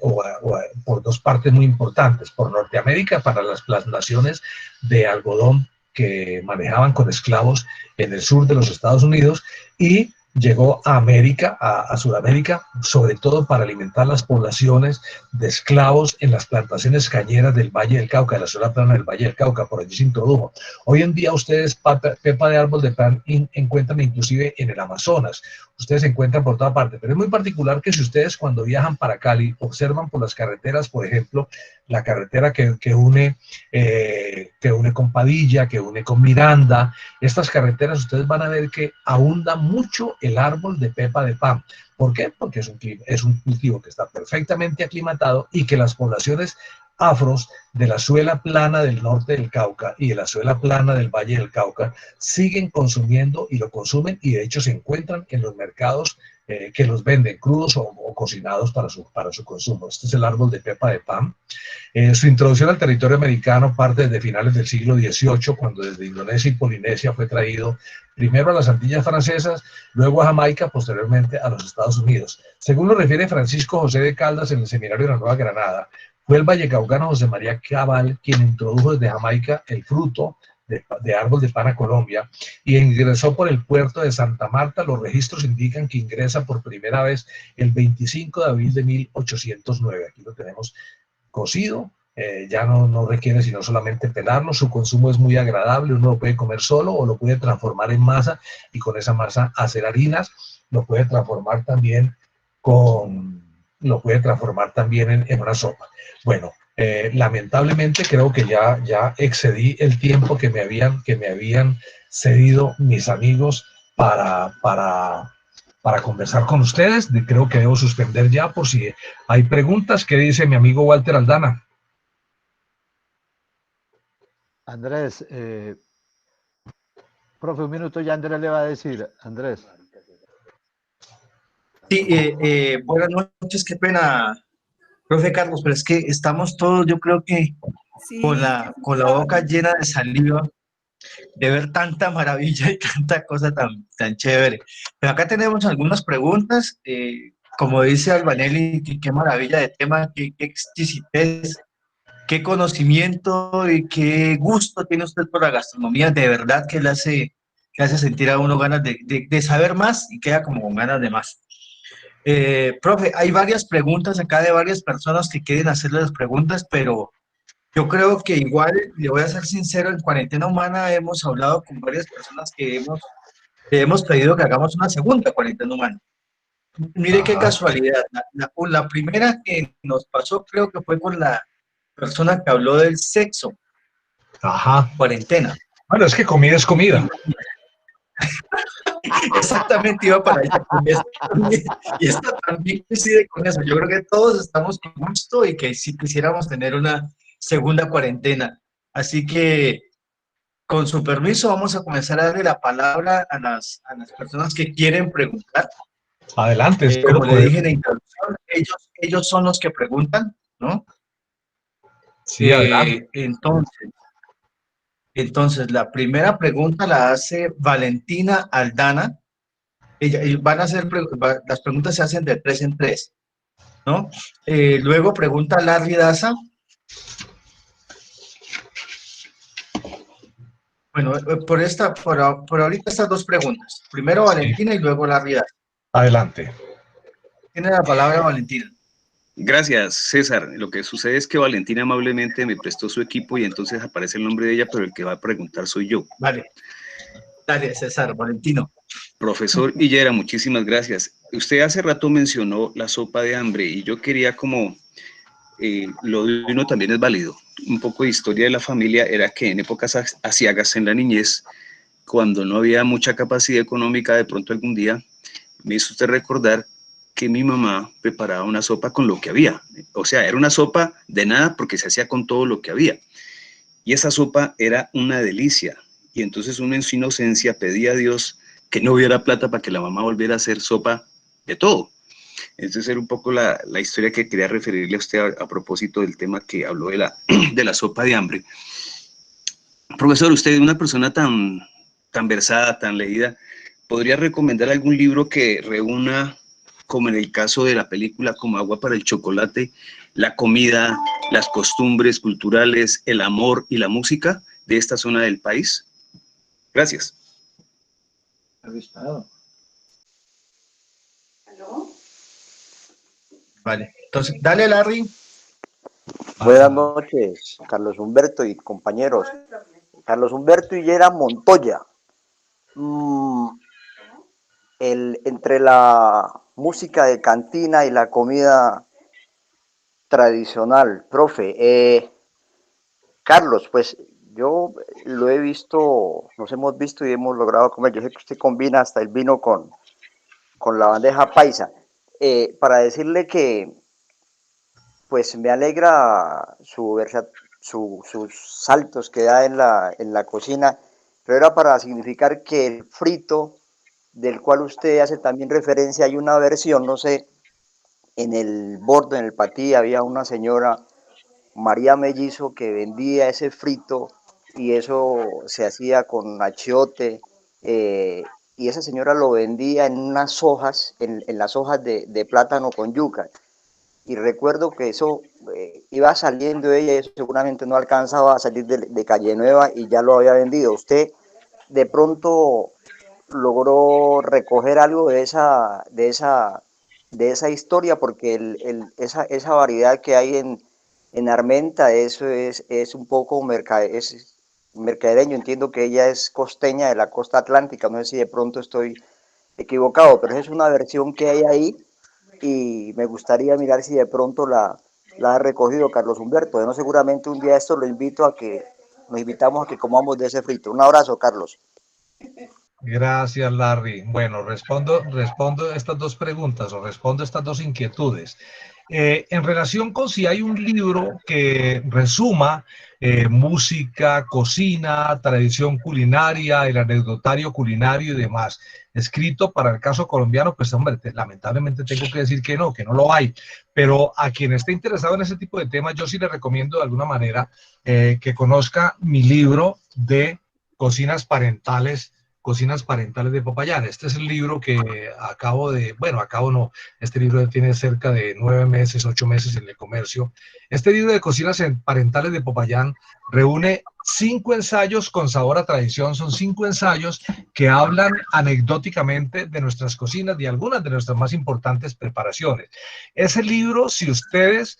por dos partes muy importantes, por Norteamérica para las plantaciones de algodón que manejaban con esclavos en el sur de los Estados Unidos, y llegó a América, a Sudamérica, sobre todo para alimentar las poblaciones de esclavos en las plantaciones cañeras del Valle del Cauca, de la zona plana del Valle del Cauca, por allí se introdujo. Hoy en día ustedes pepa de árbol de pan encuentran inclusive en el Amazonas, ustedes se encuentran por toda parte, pero es muy particular que si ustedes cuando viajan para Cali observan por las carreteras, por ejemplo, la carretera que une con Padilla, que une con Miranda, estas carreteras ustedes van a ver que abunda mucho el árbol de pepa de pan. ¿Por qué? Porque es un cultivo que está perfectamente aclimatado y que las poblaciones afros de la suela plana del norte del Cauca y de la suela plana del Valle del Cauca siguen consumiendo y lo consumen, y de hecho se encuentran en los mercados que los venden crudos o cocinados para su consumo. Este es el árbol de pepa de pan. Su introducción al territorio americano parte desde finales del siglo XVIII, cuando desde Indonesia y Polinesia fue traído primero a las Antillas Francesas, luego a Jamaica, posteriormente a los Estados Unidos. Según lo refiere Francisco José de Caldas en el Seminario de la Nueva Granada, fue el vallecaucano José María Cabal quien introdujo desde Jamaica el fruto de árbol de pan a Colombia y ingresó por el puerto de Santa Marta. Los registros indican que ingresa por primera vez el 25 de abril de 1809. Aquí lo tenemos cocido, ya no requiere sino solamente pelarlo, su consumo es muy agradable, uno lo puede comer solo o lo puede transformar en masa y con esa masa hacer harinas, lo puede transformar también en una sopa. Bueno, lamentablemente creo que ya excedí el tiempo que me habían cedido mis amigos para conversar con ustedes. Creo que debo suspender ya por si hay preguntas. ¿Qué dice mi amigo Walter Aldana? Andrés, profe, un minuto ya Andrés le va a decir. Andrés. Sí, buenas noches, qué pena, profe Carlos, pero es que estamos todos, yo creo que Sí, con la boca llena de saliva de ver tanta maravilla y tanta cosa tan chévere. Pero acá tenemos algunas preguntas, como dice Albanelli, qué maravilla de tema, qué exquisitez, qué conocimiento y qué gusto tiene usted por la gastronomía, de verdad que hace sentir a uno ganas de saber más y queda como con ganas de más. Profe, hay varias preguntas acá de varias personas que quieren hacerle las preguntas, pero yo creo que igual, le voy a ser sincero, en Cuarentena Humana hemos hablado con varias personas que le hemos pedido que hagamos una segunda Cuarentena Humana. Mire qué casualidad, la primera que nos pasó creo que fue con la persona que habló del sexo, Ajá. cuarentena. Bueno, es que comida es comida. Exactamente, iba para allá. Y esto también coincide con eso. Yo creo que todos estamos con gusto y que sí quisiéramos tener una segunda cuarentena. Así que, con su permiso, vamos a comenzar a darle la palabra a las personas que quieren preguntar. Adelante, espero como le poder. dije en la introducción, ellos son los que preguntan, ¿no? Sí, adelante. Entonces, la primera pregunta la hace Valentina Aldana. Las preguntas se hacen de 3 en 3, ¿no? Luego pregunta Larry Daza. Bueno, por ahorita estas dos preguntas. Primero Valentina y luego Larry Daza. Adelante. Tiene la palabra Valentina. Gracias, César. Lo que sucede es que Valentina amablemente me prestó su equipo y entonces aparece el nombre de ella, pero el que va a preguntar soy yo. Vale. Dale, César, Valentino. Profesor Higuera, muchísimas gracias. Usted hace rato mencionó la sopa de hambre y yo quería como, lo de uno también es válido. Un poco de historia de la familia era que en épocas aciagas en la niñez, cuando no había mucha capacidad económica, de pronto algún día me hizo usted recordar que mi mamá preparaba una sopa con lo que había. O sea, era una sopa de nada porque se hacía con todo lo que había. Y esa sopa era una delicia. Y entonces uno en su inocencia pedía a Dios que no hubiera plata para que la mamá volviera a hacer sopa de todo. Entonces era un poco la historia que quería referirle a usted a propósito del tema que habló de la sopa de hambre. Profesor, usted es una persona tan versada, tan leída, ¿podría recomendar algún libro que reúna, como en el caso de la película Como agua para el chocolate, la comida, las costumbres culturales, el amor y la música de esta zona del país? Gracias. Vale. Entonces, dale, Larry. Buenas noches, Carlos Humberto y compañeros. Carlos Humberto Higuera Montoya. Entre la música de cantina y la comida tradicional, profe. Carlos, pues yo lo he visto, nos hemos visto y hemos logrado comer. Yo sé que usted combina hasta el vino con la bandeja paisa. Para decirle que pues me alegra sus saltos que da en la cocina, pero era para significar que el frito del cual usted hace también referencia, hay una versión, no sé, en el borde, en el patí, había una señora, María Mellizo, que vendía ese frito y eso se hacía con achiote, y esa señora lo vendía en unas hojas, en las hojas de plátano con yuca. Y recuerdo que eso iba saliendo ella y eso seguramente no alcanzaba a salir de Calle Nueva y ya lo había vendido. ¿Usted de pronto logró recoger algo de esa historia? Porque esa variedad que hay en Armenta, eso es un poco mercadereño. Entiendo que ella es costeña de la costa atlántica, no sé si de pronto estoy equivocado, pero es una versión que hay ahí y me gustaría mirar si de pronto la ha recogido Carlos Humberto. No, seguramente un día esto lo invito a que nos invitamos a que comamos de ese frito. Un abrazo, Carlos. Gracias, Larry. Bueno, respondo estas dos preguntas o respondo estas dos inquietudes. En relación con si hay un libro que resuma música, cocina, tradición culinaria, el anecdotario culinario y demás, escrito para el caso colombiano, pues hombre, lamentablemente tengo que decir que no lo hay. Pero a quien esté interesado en ese tipo de temas, yo sí le recomiendo de alguna manera que conozca mi libro de Cocinas Parentales de Popayán. Este es el libro que este libro tiene cerca de 9 meses, 8 meses en el comercio. Este libro de Cocinas Parentales de Popayán reúne 5 ensayos con sabor a tradición. Son 5 ensayos que hablan anecdóticamente de nuestras cocinas, de algunas de nuestras más importantes preparaciones. Ese libro, si ustedes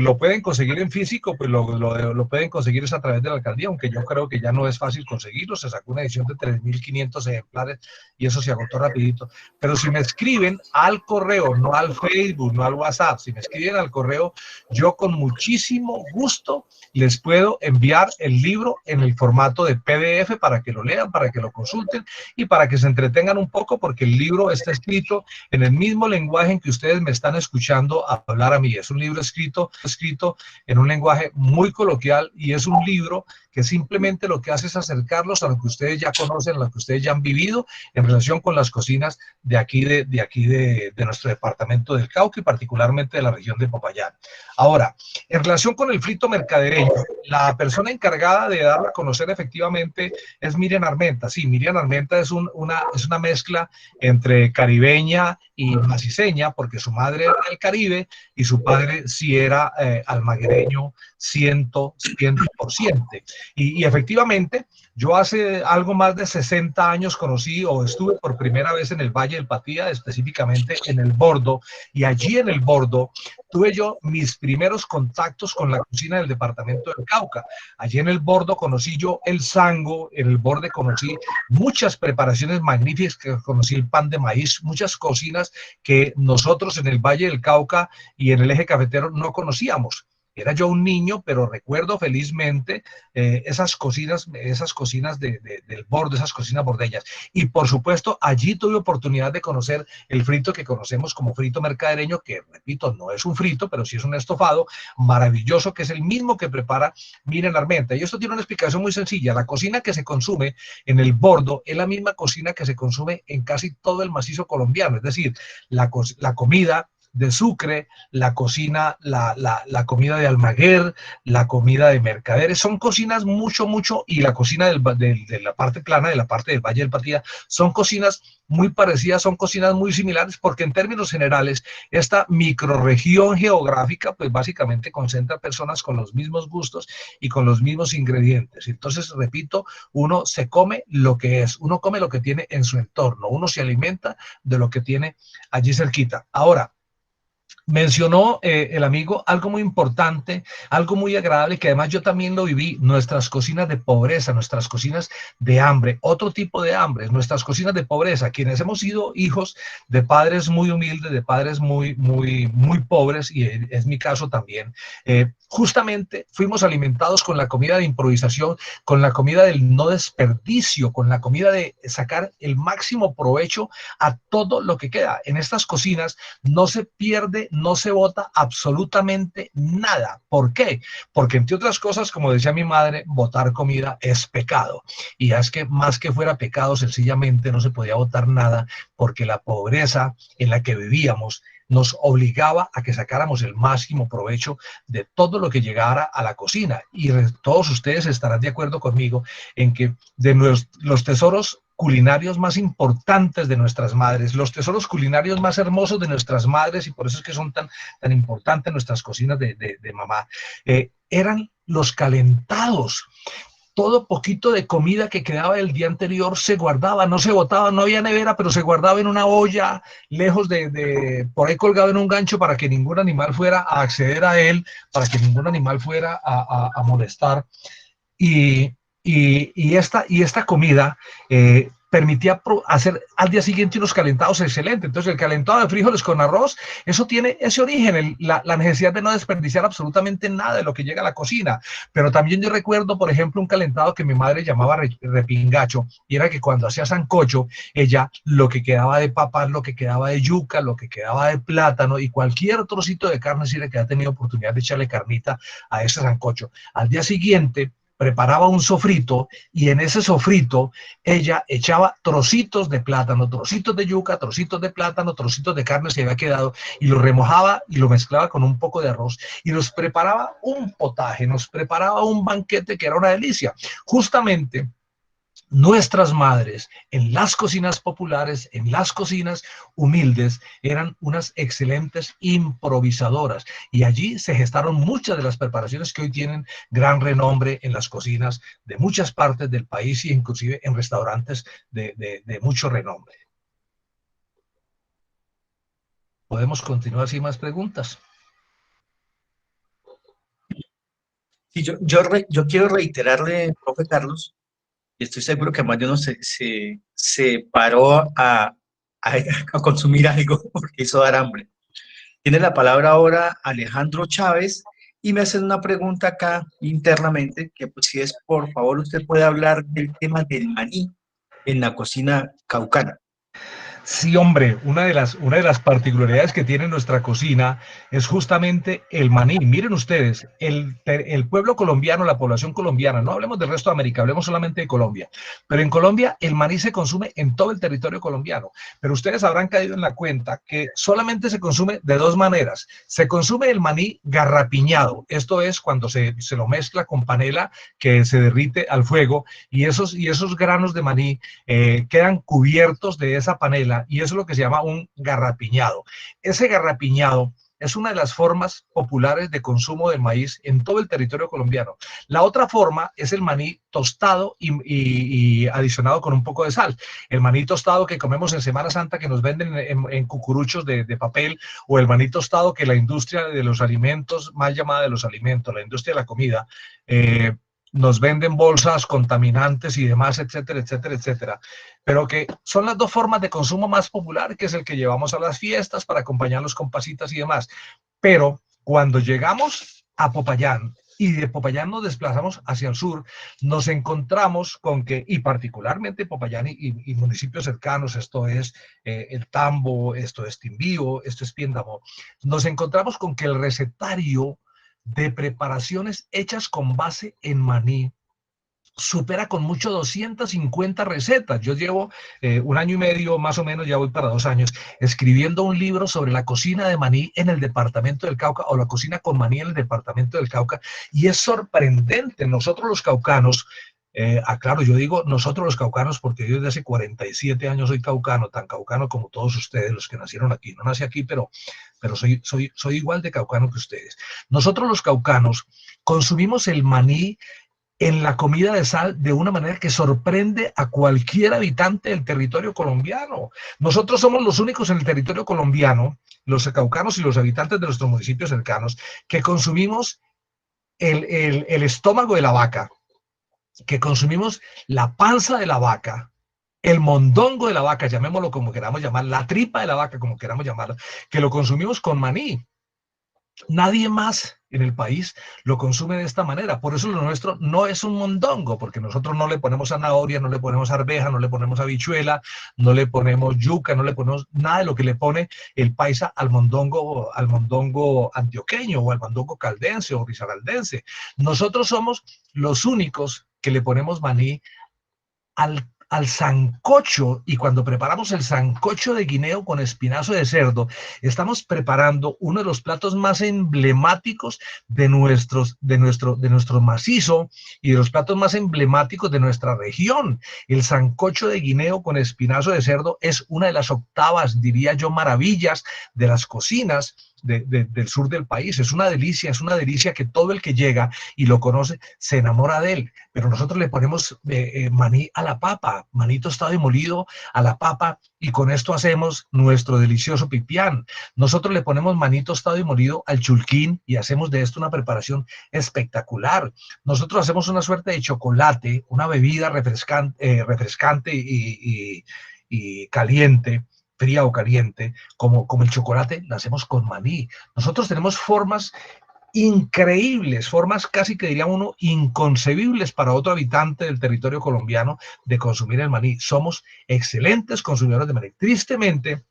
lo pueden conseguir en físico, pues lo pueden conseguir a través de la alcaldía, aunque yo creo que ya no es fácil conseguirlo. Se sacó una edición de 3.500 ejemplares y eso se agotó rapidito. Pero si me escriben al correo, no al Facebook, no al WhatsApp, si me escriben al correo, yo con muchísimo gusto les puedo enviar el libro en el formato de PDF para que lo lean, para que lo consulten y para que se entretengan un poco, porque el libro está escrito en el mismo lenguaje en que ustedes me están escuchando hablar a mí. Es un libro escrito en un lenguaje muy coloquial y es un libro que simplemente lo que hace es acercarlos a lo que ustedes ya conocen, a lo que ustedes ya han vivido en relación con las cocinas de aquí de nuestro departamento del Cauca y particularmente de la región de Popayán. Ahora, en relación con el frito mercadereño, la persona encargada de darlo a conocer efectivamente es Miriam Armenta. Sí, Miriam Armenta es una mezcla entre caribeña y maciseña, porque su madre era del Caribe y su padre sí era almaguereño 100%. Y efectivamente, yo hace algo más de 60 años conocí o estuve por primera vez en el Valle del Patía, específicamente en el Bordo, y allí en el Bordo tuve yo mis primeros contactos con la cocina del departamento del Cauca. Allí en el Bordo conocí yo el sango, en el Bordo conocí muchas preparaciones magníficas, que conocí el pan de maíz, muchas cocinas que nosotros en el Valle del Cauca y en el eje cafetero no conocíamos. Era yo un niño, pero recuerdo felizmente esas cocinas del Bordo, esas cocinas bordeñas. Y por supuesto, allí tuve oportunidad de conocer el frito que conocemos como frito mercadereño, que repito, no es un frito, pero sí es un estofado maravilloso, que es el mismo que prepara Miriam Armenta. Y esto tiene una explicación muy sencilla. La cocina que se consume en el Bordo es la misma cocina que se consume en casi todo el macizo colombiano. Es decir, la comida de Sucre, la cocina, la comida de Almaguer, la comida de Mercaderes, son cocinas mucho, y la cocina de la parte plana, de la parte del Valle del Patía, son cocinas muy parecidas, son cocinas muy similares, porque en términos generales, esta microrregión geográfica, pues básicamente concentra personas con los mismos gustos y con los mismos ingredientes. Entonces, repito, uno se come lo que es, uno come lo que tiene en su entorno, uno se alimenta de lo que tiene allí cerquita. Ahora, mencionó el amigo algo muy importante, algo muy agradable, que además yo también lo viví: nuestras cocinas de pobreza, nuestras cocinas de hambre, otro tipo de hambre, nuestras cocinas de pobreza, quienes hemos sido hijos de padres muy humildes, de padres muy pobres, y es mi caso también, justamente fuimos alimentados con la comida de improvisación, con la comida del no desperdicio, con la comida de sacar el máximo provecho a todo lo que queda. En estas cocinas no se pierde, no se bota absolutamente nada. ¿Por qué? Porque, entre otras cosas, como decía mi madre, botar comida es pecado. Y es que más que fuera pecado, sencillamente no se podía botar nada, porque la pobreza en la que vivíamos nos obligaba a que sacáramos el máximo provecho de todo lo que llegara a la cocina. Y todos ustedes estarán de acuerdo conmigo en que de los tesoros culinarios más importantes de nuestras madres, los tesoros culinarios más hermosos de nuestras madres, y por eso es que son tan importantes nuestras cocinas de mamá, eran los calentados. Todo poquito de comida que quedaba del día anterior se guardaba, no se botaba, no había nevera, pero se guardaba en una olla, lejos por ahí colgado en un gancho, para que ningún animal fuera a acceder a él, para que ningún animal fuera a molestar. Y esta comida permitía hacer al día siguiente unos calentados excelentes. Entonces, el calentado de frijoles con arroz, eso tiene ese origen, la necesidad de no desperdiciar absolutamente nada de lo que llega a la cocina. Pero también yo recuerdo, por ejemplo, un calentado que mi madre llamaba repingacho, y era que cuando hacía sancocho, ella, lo que quedaba de papas, lo que quedaba de yuca, lo que quedaba de plátano y cualquier trocito de carne, si le que ha tenido oportunidad de echarle carnita a ese sancocho, al día siguiente preparaba un sofrito, y en ese sofrito ella echaba trocitos de plátano, trocitos de yuca, trocitos de plátano, trocitos de carne se había quedado, y lo remojaba y lo mezclaba con un poco de arroz, y nos preparaba un potaje, nos preparaba un banquete que era una delicia. Justamente nuestras madres en las cocinas populares, en las cocinas humildes, eran unas excelentes improvisadoras, y allí se gestaron muchas de las preparaciones que hoy tienen gran renombre en las cocinas de muchas partes del país, y inclusive en restaurantes de mucho renombre. ¿Podemos continuar sin más preguntas? Sí, yo quiero reiterarle, profe Carlos, y estoy seguro que más de uno se paró a consumir algo porque hizo dar hambre. Tiene la palabra ahora Alejandro Chávez, y me hacen una pregunta acá internamente, que pues si es, por favor, usted puede hablar del tema del maní en la cocina caucana. Sí, hombre, una de las particularidades que tiene nuestra cocina es justamente el maní. Miren ustedes, el pueblo colombiano, la población colombiana, no hablemos del resto de América, hablemos solamente de Colombia, pero en Colombia el maní se consume en todo el territorio colombiano, pero ustedes habrán caído en la cuenta que solamente se consume de dos maneras. Se consume el maní garrapiñado, esto es cuando se lo mezcla con panela que se derrite al fuego, y esos granos de maní quedan cubiertos de esa panela, mezcla y eso es lo que se llama un garrapiñado. Ese garrapiñado es una de las formas populares de consumo del maíz en todo el territorio colombiano. La otra forma es el maní tostado y adicionado con un poco de sal. El maní tostado que comemos en Semana Santa, que nos venden en cucuruchos de papel, o el maní tostado que la industria de los alimentos, más llamada de los alimentos, la industria de la comida, nos venden bolsas contaminantes y demás, etcétera, etcétera, etcétera. Pero que son las dos formas de consumo más popular, que es el que llevamos a las fiestas para acompañarlos con pasitas y demás. Pero cuando llegamos a Popayán y de Popayán nos desplazamos hacia el sur, nos encontramos con que, y particularmente Popayán y municipios cercanos, esto es el Tambo, esto es Timbío, esto es Piendamó, nos encontramos con que el recetario de preparaciones hechas con base en maní supera con mucho 250 recetas. Yo llevo 1 año y medio, más o menos, ya voy para 2 años, escribiendo un libro sobre la cocina de maní en el departamento del Cauca, o la cocina con maní en el departamento del Cauca, y es sorprendente. Nosotros los caucanos, aclaro, yo digo nosotros los caucanos porque yo desde hace 47 años soy caucano, tan caucano como todos ustedes, los que nacieron aquí. No nací aquí, pero soy igual de caucano que ustedes. Nosotros los caucanos consumimos el maní en la comida de sal de una manera que sorprende a cualquier habitante del territorio colombiano. Nosotros somos los únicos en el territorio colombiano, los caucanos y los habitantes de nuestros municipios cercanos, que consumimos el estómago de la vaca, que consumimos la panza de la vaca, el mondongo de la vaca, llamémoslo como queramos llamar, la tripa de la vaca, como queramos llamarlo, que lo consumimos con maní. Nadie más en el país lo consume de esta manera. Por eso lo nuestro no es un mondongo, porque nosotros no le ponemos zanahoria, no le ponemos arveja, no le ponemos habichuela, no le ponemos yuca, no le ponemos nada de lo que le pone el paisa al mondongo antioqueño o al mondongo caldense o risaraldense. Nosotros somos los únicos que le ponemos maní al sancocho, y cuando preparamos el sancocho de guineo con espinazo de cerdo, estamos preparando uno de los platos más emblemáticos de nuestro macizo y de los platos más emblemáticos de nuestra región. El sancocho de guineo con espinazo de cerdo es una de las octavas, diría yo, maravillas de las cocinas del sur del país. Es una delicia que todo el que llega y lo conoce se enamora de él. Pero nosotros le ponemos maní a la papa, maní tostado y molido a la papa, y con esto hacemos nuestro delicioso pipián. Nosotros le ponemos maní tostado y molido al chulquín y hacemos de esto una preparación espectacular. Nosotros hacemos una suerte de chocolate, una bebida refrescante y caliente, fría o caliente, como el chocolate, la hacemos con maní. Nosotros tenemos formas increíbles, formas casi que diría uno inconcebibles para otro habitante del territorio colombiano de consumir el maní. Somos excelentes consumidores de maní. Tristemente,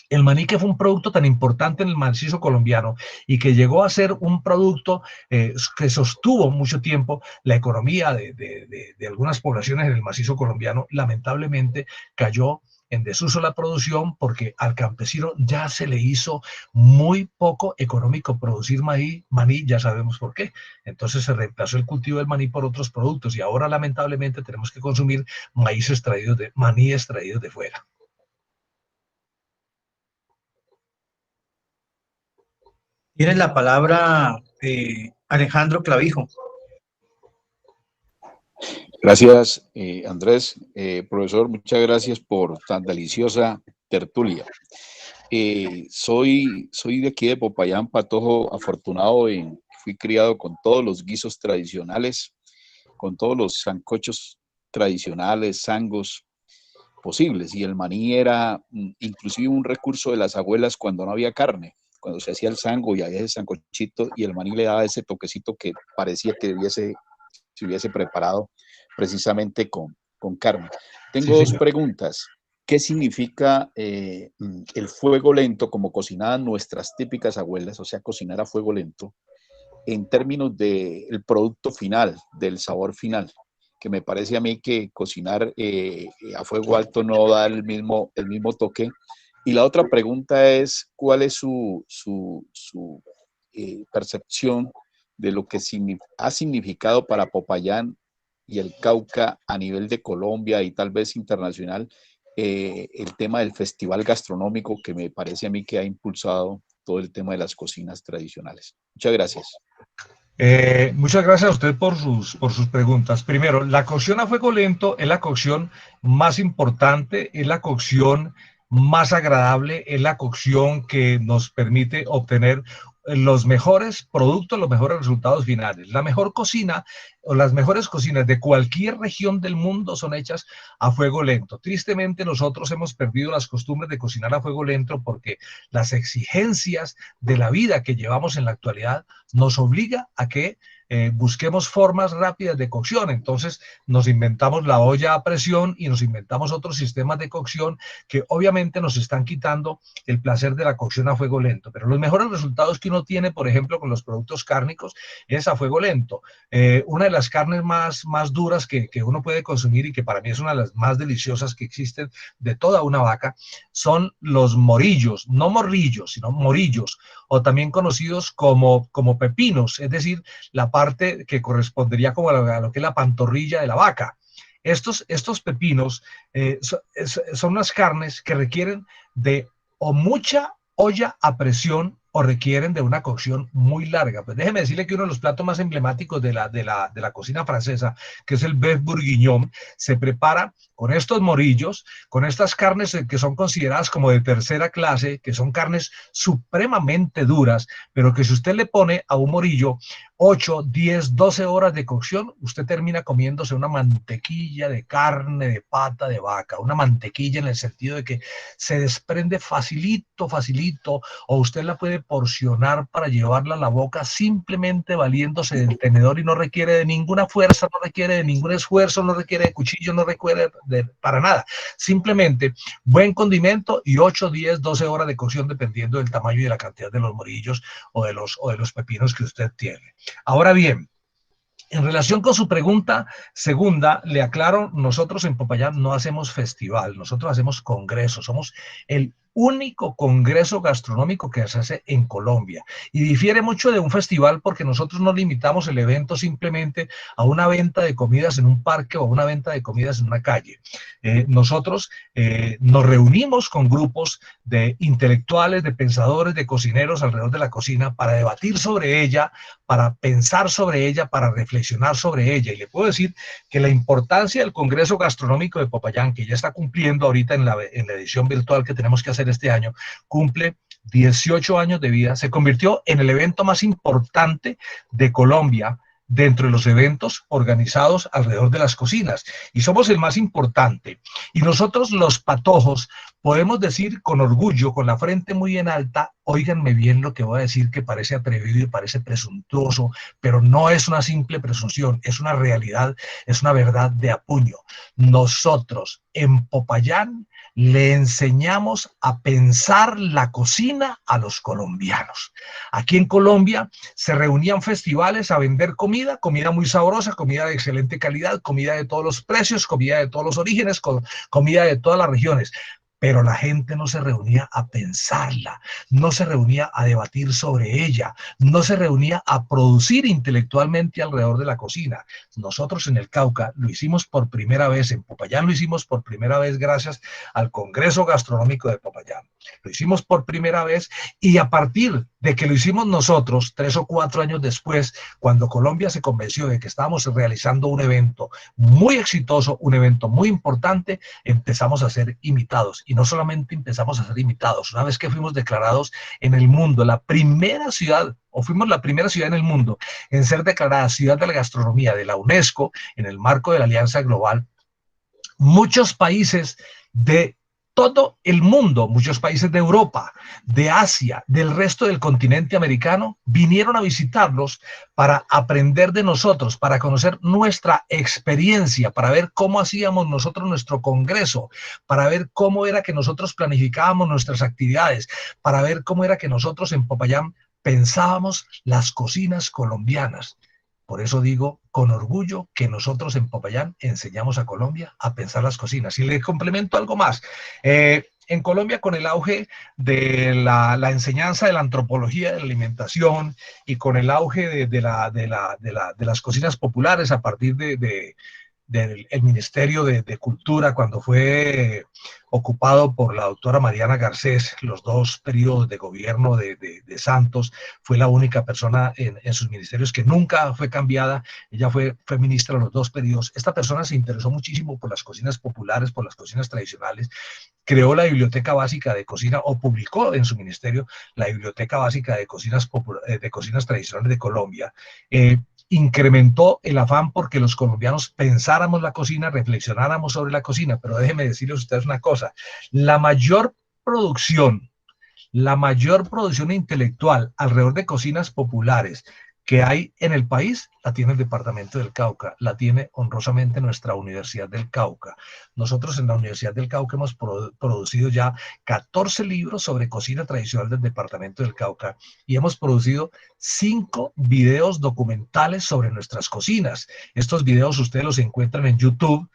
el maní, que fue un producto tan importante en el macizo colombiano y que llegó a ser un producto que sostuvo mucho tiempo la economía de algunas poblaciones en el macizo colombiano, lamentablemente cayó en desuso la producción porque al campesino ya se le hizo muy poco económico producir maní, ya sabemos por qué. Entonces se reemplazó el cultivo del maní por otros productos y ahora lamentablemente tenemos que consumir maní extraídos de fuera. Tiene la palabra Alejandro Clavijo. Gracias, Andrés. Profesor, muchas gracias por tan deliciosa tertulia. Soy de aquí de Popayán, Patojo, afortunado fui criado con todos los guisos tradicionales, con todos los sancochos tradicionales, sangos posibles, y el maní era inclusive un recurso de las abuelas cuando no había carne, cuando se hacía el sango y había ese sancochito, y el maní le daba ese toquecito que parecía que se hubiese preparado precisamente con carne. Tengo dos preguntas. ¿Qué significa el fuego lento, como cocinaban nuestras típicas abuelas, o sea, cocinar a fuego lento, en términos del producto final, del sabor final? Que me parece a mí que cocinar a fuego alto no da el mismo toque. Y la otra pregunta es, ¿cuál es su percepción de lo que ha significado para Popayán y el Cauca a nivel de Colombia y tal vez internacional el tema del festival gastronómico que me parece a mí que ha impulsado todo el tema de las cocinas tradicionales. Muchas gracias. Muchas gracias a usted por sus preguntas. Primero, la cocción a fuego lento es la cocción más importante, es la cocción más agradable, es la cocción que nos permite obtener los mejores productos, los mejores resultados finales. La mejor cocina o las mejores cocinas de cualquier región del mundo son hechas a fuego lento. Tristemente nosotros hemos perdido las costumbres de cocinar a fuego lento porque las exigencias de la vida que llevamos en la actualidad nos obliga a que busquemos formas rápidas de cocción. Entonces nos inventamos la olla a presión y nos inventamos otros sistemas de cocción que obviamente nos están quitando el placer de la cocción a fuego lento. Pero los mejores resultados que uno tiene, por ejemplo, con los productos cárnicos, es a fuego lento. Una de las carnes más duras que uno puede consumir y que para mí es una de las más deliciosas que existen de toda una vaca, son los morillos, no morrillos, sino morillos, o también conocidos como pepinos, es decir, la parte que correspondería como a lo que es la pantorrilla de la vaca. Estos pepinos son unas carnes que requieren de o mucha olla a presión o requieren de una cocción muy larga. Pues déjeme decirle que uno de los platos más emblemáticos de la cocina francesa, que es el bœuf bourguignon, se prepara con estos morillos, con estas carnes que son consideradas como de tercera clase, que son carnes supremamente duras, pero que si usted le pone a un morillo 8, 10, 12 horas de cocción, usted termina comiéndose una mantequilla de carne de pata de vaca, una mantequilla en el sentido de que se desprende facilito, o usted la puede porcionar para llevarla a la boca simplemente valiéndose del tenedor y no requiere de ninguna fuerza, no requiere de ningún esfuerzo, no requiere de cuchillo, no requiere para nada. Simplemente buen condimento y 8, 10, 12 horas de cocción dependiendo del tamaño y de la cantidad de los morillos o de los pepinos que usted tiene. Ahora bien, en relación con su pregunta segunda, le aclaro, nosotros en Popayán no hacemos festival, nosotros hacemos congreso, somos el único congreso gastronómico que se hace en Colombia y difiere mucho de un festival porque nosotros no limitamos el evento simplemente a una venta de comidas en un parque o a una venta de comidas en una calle. Nosotros nos reunimos con grupos de intelectuales, de pensadores, de cocineros alrededor de la cocina para debatir sobre ella, para pensar sobre ella, para reflexionar sobre ella. Y le puedo decir que la importancia del Congreso Gastronómico de Popayán, que ya está cumpliendo ahorita en la edición virtual que tenemos que hacer este año, cumple 18 años de vida, se convirtió en el evento más importante de Colombia dentro de los eventos organizados alrededor de las cocinas, y somos el más importante. Y nosotros los patojos podemos decir con orgullo, con la frente muy en alta, óiganme bien lo que voy a decir, que parece atrevido y parece presuntuoso, pero no es una simple presunción, es una realidad, es una verdad de a puño. Nosotros en Popayán le enseñamos a pensar la cocina a los colombianos. Aquí en Colombia se reunían festivales a vender comida muy sabrosa, comida de excelente calidad, comida de todos los precios, comida de todos los orígenes, comida de todas las regiones. Pero la gente no se reunía a pensarla, no se reunía a debatir sobre ella, no se reunía a producir intelectualmente alrededor de la cocina. Nosotros en el Cauca lo hicimos por primera vez, en Popayán lo hicimos por primera vez gracias al Congreso Gastronómico de Popayán. Lo hicimos por primera vez y a partir de que lo hicimos nosotros, 3 o 4 años después, cuando Colombia se convenció de que estábamos realizando un evento muy exitoso, un evento muy importante, empezamos a ser imitados. Y no solamente empezamos a ser imitados, una vez que fuimos declarados en el mundo, la primera ciudad, o fuimos la primera ciudad en el mundo en ser declarada Ciudad de la Gastronomía de la UNESCO, en el marco de la Alianza Global, muchos países de todo el mundo, muchos países de Europa, de Asia, del resto del continente americano, vinieron a visitarlos para aprender de nosotros, para conocer nuestra experiencia, para ver cómo hacíamos nosotros nuestro congreso, para ver cómo era que nosotros planificábamos nuestras actividades, para ver cómo era que nosotros en Popayán pensábamos las cocinas colombianas. Por eso digo con orgullo que nosotros en Popayán enseñamos a Colombia a pensar las cocinas. Y le complemento algo más. En Colombia, con el auge de la enseñanza de la antropología de la alimentación y con el auge de las cocinas populares a partir de del el Ministerio de Cultura cuando fue ocupado por la doctora Mariana Garcés, los dos periodos de gobierno de Santos, fue la única persona en sus ministerios que nunca fue cambiada. Ella fue ministra los dos periodos. Esta persona se interesó muchísimo por las cocinas populares, por las cocinas tradicionales, creó la Biblioteca Básica de Cocina, o publicó en su ministerio la Biblioteca Básica de Cocinas Tradicionales de Colombia. Incrementó el afán porque los colombianos pensáramos la cocina, reflexionáramos sobre la cocina, pero déjenme decirles a ustedes una cosa, la mayor producción intelectual alrededor de cocinas populares que hay en el país, la tiene el Departamento del Cauca, la tiene honrosamente nuestra Universidad del Cauca. Nosotros en la Universidad del Cauca hemos producido ya 14 libros sobre cocina tradicional del Departamento del Cauca y hemos producido 5 videos documentales sobre nuestras cocinas. Estos videos ustedes los encuentran en YouTube,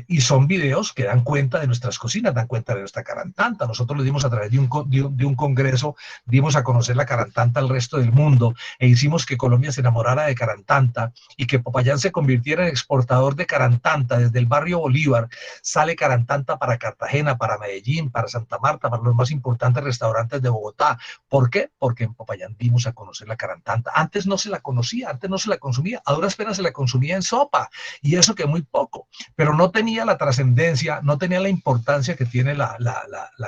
y son videos que dan cuenta de nuestras cocinas, dan cuenta de nuestra carantanta. Nosotros lo dimos a través de un congreso, dimos a conocer la carantanta al resto del mundo e hicimos que Colombia se enamorara de carantanta y que Popayán se convirtiera en exportador de carantanta. Desde el barrio Bolívar sale carantanta para Cartagena, para Medellín, para Santa Marta, para los más importantes restaurantes de Bogotá. ¿Por qué? Porque en Popayán dimos a conocer la carantanta. Antes no se la conocía, antes no se la consumía, a duras penas se la consumía en sopa, y eso que muy poco, pero no tenía la trascendencia, no tenía la importancia que tiene la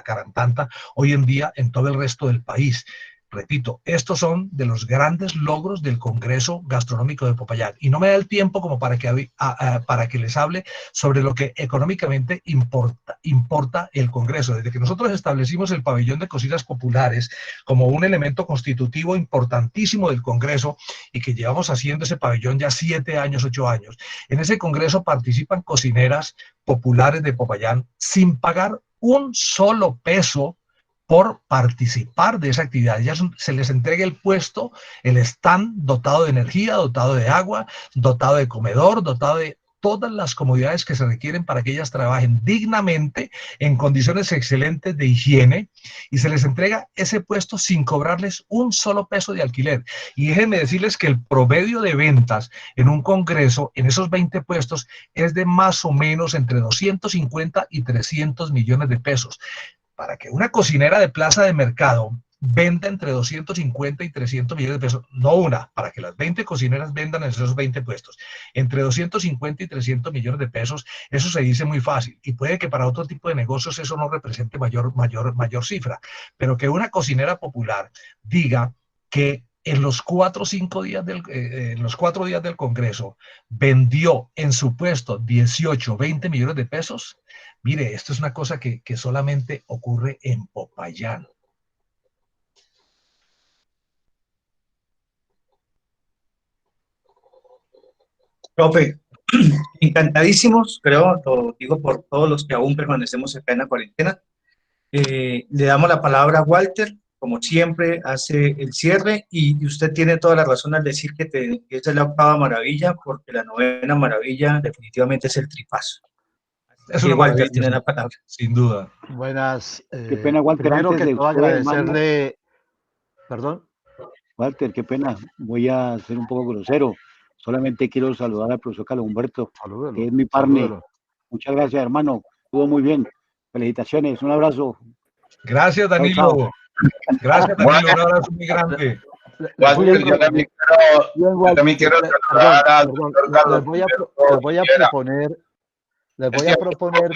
carantanta hoy en día en todo el resto del país. Repito, estos son de los grandes logros del Congreso Gastronómico de Popayán. Y no me da el tiempo como para que les hable sobre lo que económicamente importa el Congreso. Desde que nosotros establecimos el pabellón de cocinas populares como un elemento constitutivo importantísimo del Congreso y que llevamos haciendo ese pabellón ya 7 años, 8 años, en ese Congreso participan cocineras populares de Popayán sin pagar un solo peso por participar de esa actividad. Ya se les entrega el puesto, el stand dotado de energía, dotado de agua, dotado de comedor, dotado de todas las comodidades que se requieren para que ellas trabajen dignamente, en condiciones excelentes de higiene, y se les entrega ese puesto sin cobrarles un solo peso de alquiler. Y déjenme decirles que el promedio de ventas en un congreso, en esos 20 puestos, es de más o menos entre 250 y 300 millones de pesos. Para que una cocinera de plaza de mercado venda entre 250 y 300 millones de pesos, no una, para que las 20 cocineras vendan en esos 20 puestos, entre 250 y 300 millones de pesos, eso se dice muy fácil, y puede que para otro tipo de negocios eso no represente mayor cifra, pero que una cocinera popular diga que en los 4 o 5 días en los 4 días del Congreso vendió en su puesto 18, 20 millones de pesos. Mire, esto es una cosa que solamente ocurre en Popayán. Profe, encantadísimos, creo, lo digo por todos los que aún permanecemos acá en la cuarentena. Le damos la palabra a Walter, como siempre, hace el cierre, y usted tiene toda la razón al decir que esa es la 8ª maravilla, porque la 9ª maravilla definitivamente es el tripazo. Es Que una Walter maravilla, tiene la palabra. sin duda. Buenas. Qué pena, Walter, Primero antes que de todo usted, hermano. agradecerle, perdón. Walter, qué pena, voy a ser un poco grosero. Solamente quiero saludar al profesor Carlos Humberto, Salúdelo, que es mi partner. salúdelo. Muchas gracias, hermano. Estuvo muy bien. Felicitaciones, un abrazo. Gracias, Danilo. Chao, chao. Gracias, Danilo. Un abrazo muy grande. Walter, yo también quiero saludar al doctor Carlos. Les voy a proponer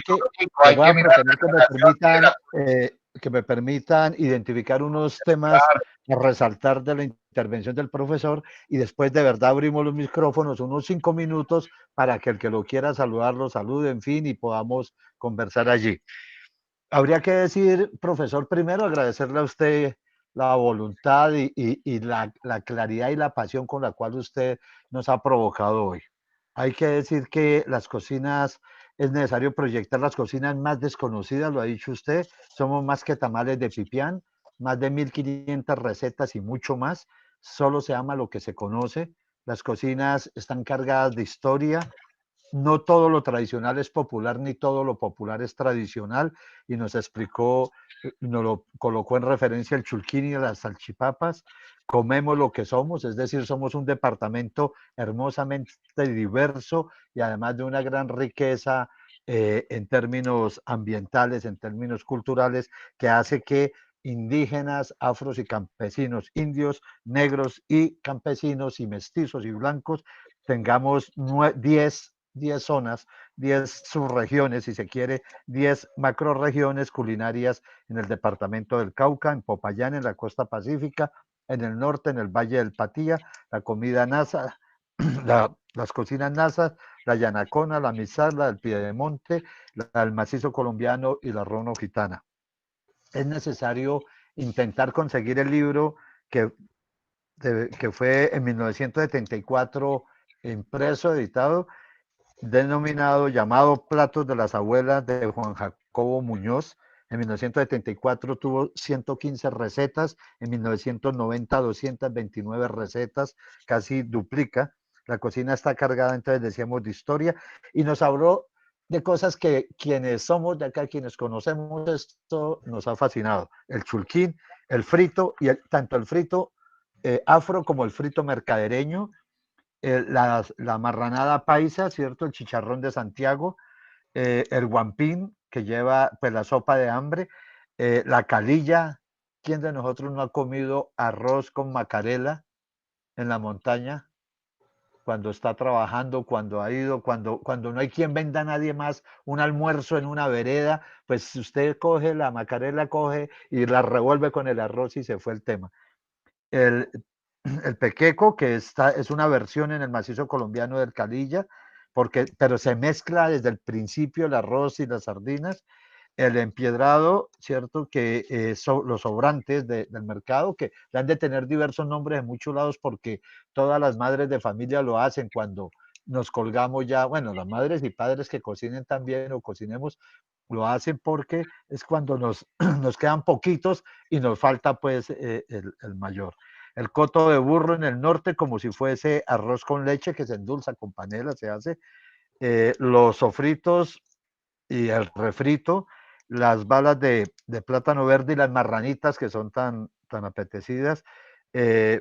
que me permitan identificar unos temas a resaltar de la intervención del profesor, y después de verdad abrimos los micrófonos unos 5 minutos para que el que lo quiera saludar lo salude, en fin, y podamos conversar allí. Habría que decir, profesor, primero agradecerle a usted la voluntad y la claridad y la pasión con la cual usted nos ha provocado hoy. Hay que decir que las cocinas, es necesario proyectar las cocinas más desconocidas, lo ha dicho usted, somos más que tamales de pipián, más de 1500 recetas y mucho más, solo se ama lo que se conoce, las cocinas están cargadas de historia, no todo lo tradicional es popular, ni todo lo popular es tradicional, y nos explicó, nos lo colocó en referencia el chulquín y las salchipapas. Comemos lo que somos, es decir, somos un departamento hermosamente diverso y además de una gran riqueza en términos ambientales, en términos culturales, que hace que indígenas, afros y campesinos, indios, negros y campesinos y mestizos y blancos tengamos 10 zonas, 10 subregiones, si se quiere, 10 macroregiones culinarias en el departamento del Cauca, en Popayán, en la costa pacífica, en el norte, en el Valle del Patía, la comida nasa, las cocinas nasas, la yanacona, la mizar, la del piedemonte, la del macizo colombiano y la rono gitana. Es necesario intentar conseguir el libro que fue en 1974 impreso, editado, denominado, llamado Platos de las Abuelas, de Juan Jacobo Muñoz. En 1974 tuvo 115 recetas, en 1990 229 recetas, casi duplica. La cocina está cargada, entonces decíamos, de historia, y nos habló de cosas que quienes somos de acá, quienes conocemos esto, nos ha fascinado. El chulquín, el frito, y tanto el frito afro como el frito mercadereño, la marranada paisa, ¿cierto? El chicharrón de Santiago, el guampín, que lleva pues la sopa de hambre, la calilla. ¿Quién de nosotros no ha comido arroz con macarela en la montaña? Cuando está trabajando, cuando ha ido, cuando no hay quien venda a nadie más un almuerzo en una vereda, pues usted coge la macarela, coge y la revuelve con el arroz y se fue el tema. El pequeco, que es una versión en el macizo colombiano del calilla, pero se mezcla desde el principio el arroz y las sardinas. El empiedrado, ¿cierto? Que son los sobrantes del mercado, que han de tener diversos nombres en muchos lados porque todas las madres de familia lo hacen cuando nos colgamos ya, bueno, las madres y padres que cocinen también o cocinemos, lo hacen porque es cuando nos quedan poquitos y nos falta pues el mayor. El coto de burro en el norte, como si fuese arroz con leche que se endulza con panela, se hace. Los sofritos y el refrito, las balas de plátano verde y las marranitas que son tan apetecidas.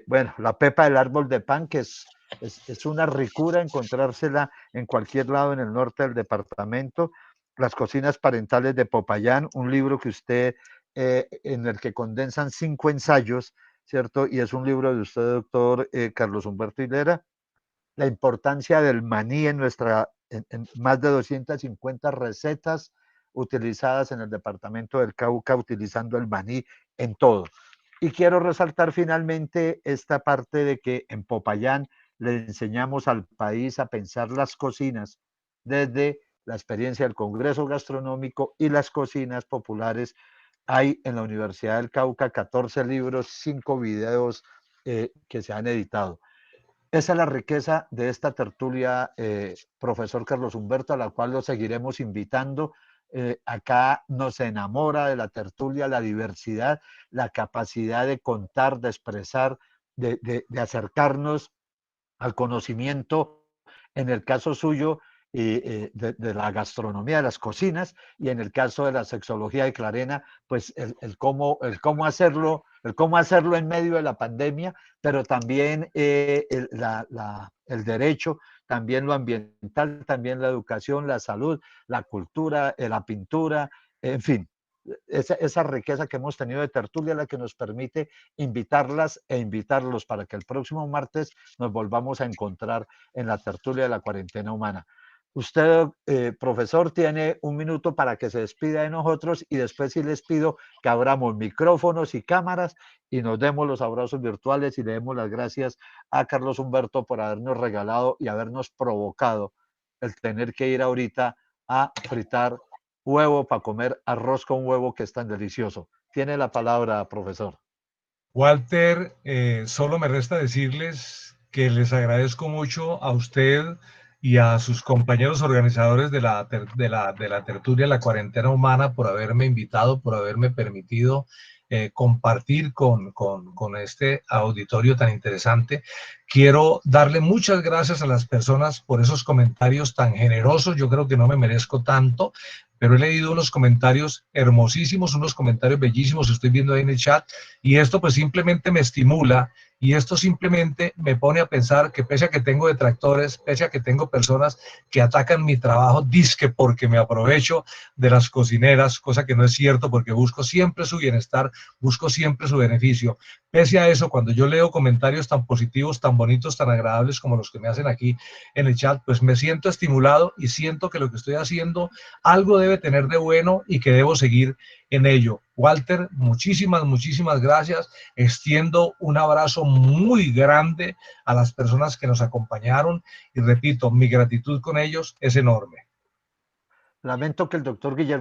Bueno, la pepa del árbol de pan, que es una ricura encontrársela en cualquier lado en el norte del departamento. Las cocinas parentales de Popayán, un libro que usted, en el que condensan 5 ensayos, ¿cierto? Y es un libro de usted, doctor Carlos Humberto Hilera. La importancia del maní en más de 250 recetas utilizadas en el departamento del Cauca, utilizando el maní en todo. Y quiero resaltar finalmente esta parte de que en Popayán le enseñamos al país a pensar las cocinas desde la experiencia del Congreso Gastronómico y las cocinas populares. Hay en la Universidad del Cauca 14 libros, 5 videos que se han editado. Esa es la riqueza de esta tertulia, profesor Carlos Humberto, a la cual lo seguiremos invitando. Acá nos enamora de la tertulia la diversidad, la capacidad de contar, de expresar, de acercarnos al conocimiento, en el caso suyo, de la gastronomía, de las cocinas, y en el caso de la sexología de Clarena, pues el cómo hacerlo en medio de la pandemia, pero también el derecho, también lo ambiental, también la educación, la salud, la cultura, la pintura, en fin. Esa riqueza que hemos tenido de tertulia, la que nos permite invitarlas e invitarlos para que el próximo martes nos volvamos a encontrar en la tertulia de la cuarentena humana. Usted, profesor, tiene un minuto para que se despida de nosotros y después sí les pido que abramos micrófonos y cámaras y nos demos los abrazos virtuales y le demos las gracias a Carlos Humberto por habernos regalado y habernos provocado el tener que ir ahorita a fritar huevo para comer arroz con huevo, que es tan delicioso. Tiene la palabra, profesor. Walter, solo me resta decirles que les agradezco mucho a usted y a sus compañeros organizadores de la tertulia La Cuarentena Humana por haberme invitado, por haberme permitido compartir con este auditorio tan interesante. Quiero darle muchas gracias a las personas por esos comentarios tan generosos. Yo creo que no me merezco tanto, pero he leído unos comentarios hermosísimos, unos comentarios bellísimos, estoy viendo ahí en el chat, y esto pues simplemente me estimula, y esto simplemente me pone a pensar que pese a que tengo detractores, pese a que tengo personas que atacan mi trabajo, dizque porque me aprovecho de las cocineras, cosa que no es cierto, porque busco siempre su bienestar, busco siempre su beneficio. Pese a eso, cuando yo leo comentarios tan positivos, tan bonitos, tan agradables como los que me hacen aquí en el chat, pues me siento estimulado y siento que lo que estoy haciendo algo debe tener de bueno y que debo seguir en ello. Walter, muchísimas, muchísimas gracias. Extiendo un abrazo muy grande a las personas que nos acompañaron y repito, mi gratitud con ellos es enorme. Lamento que el doctor Guillermo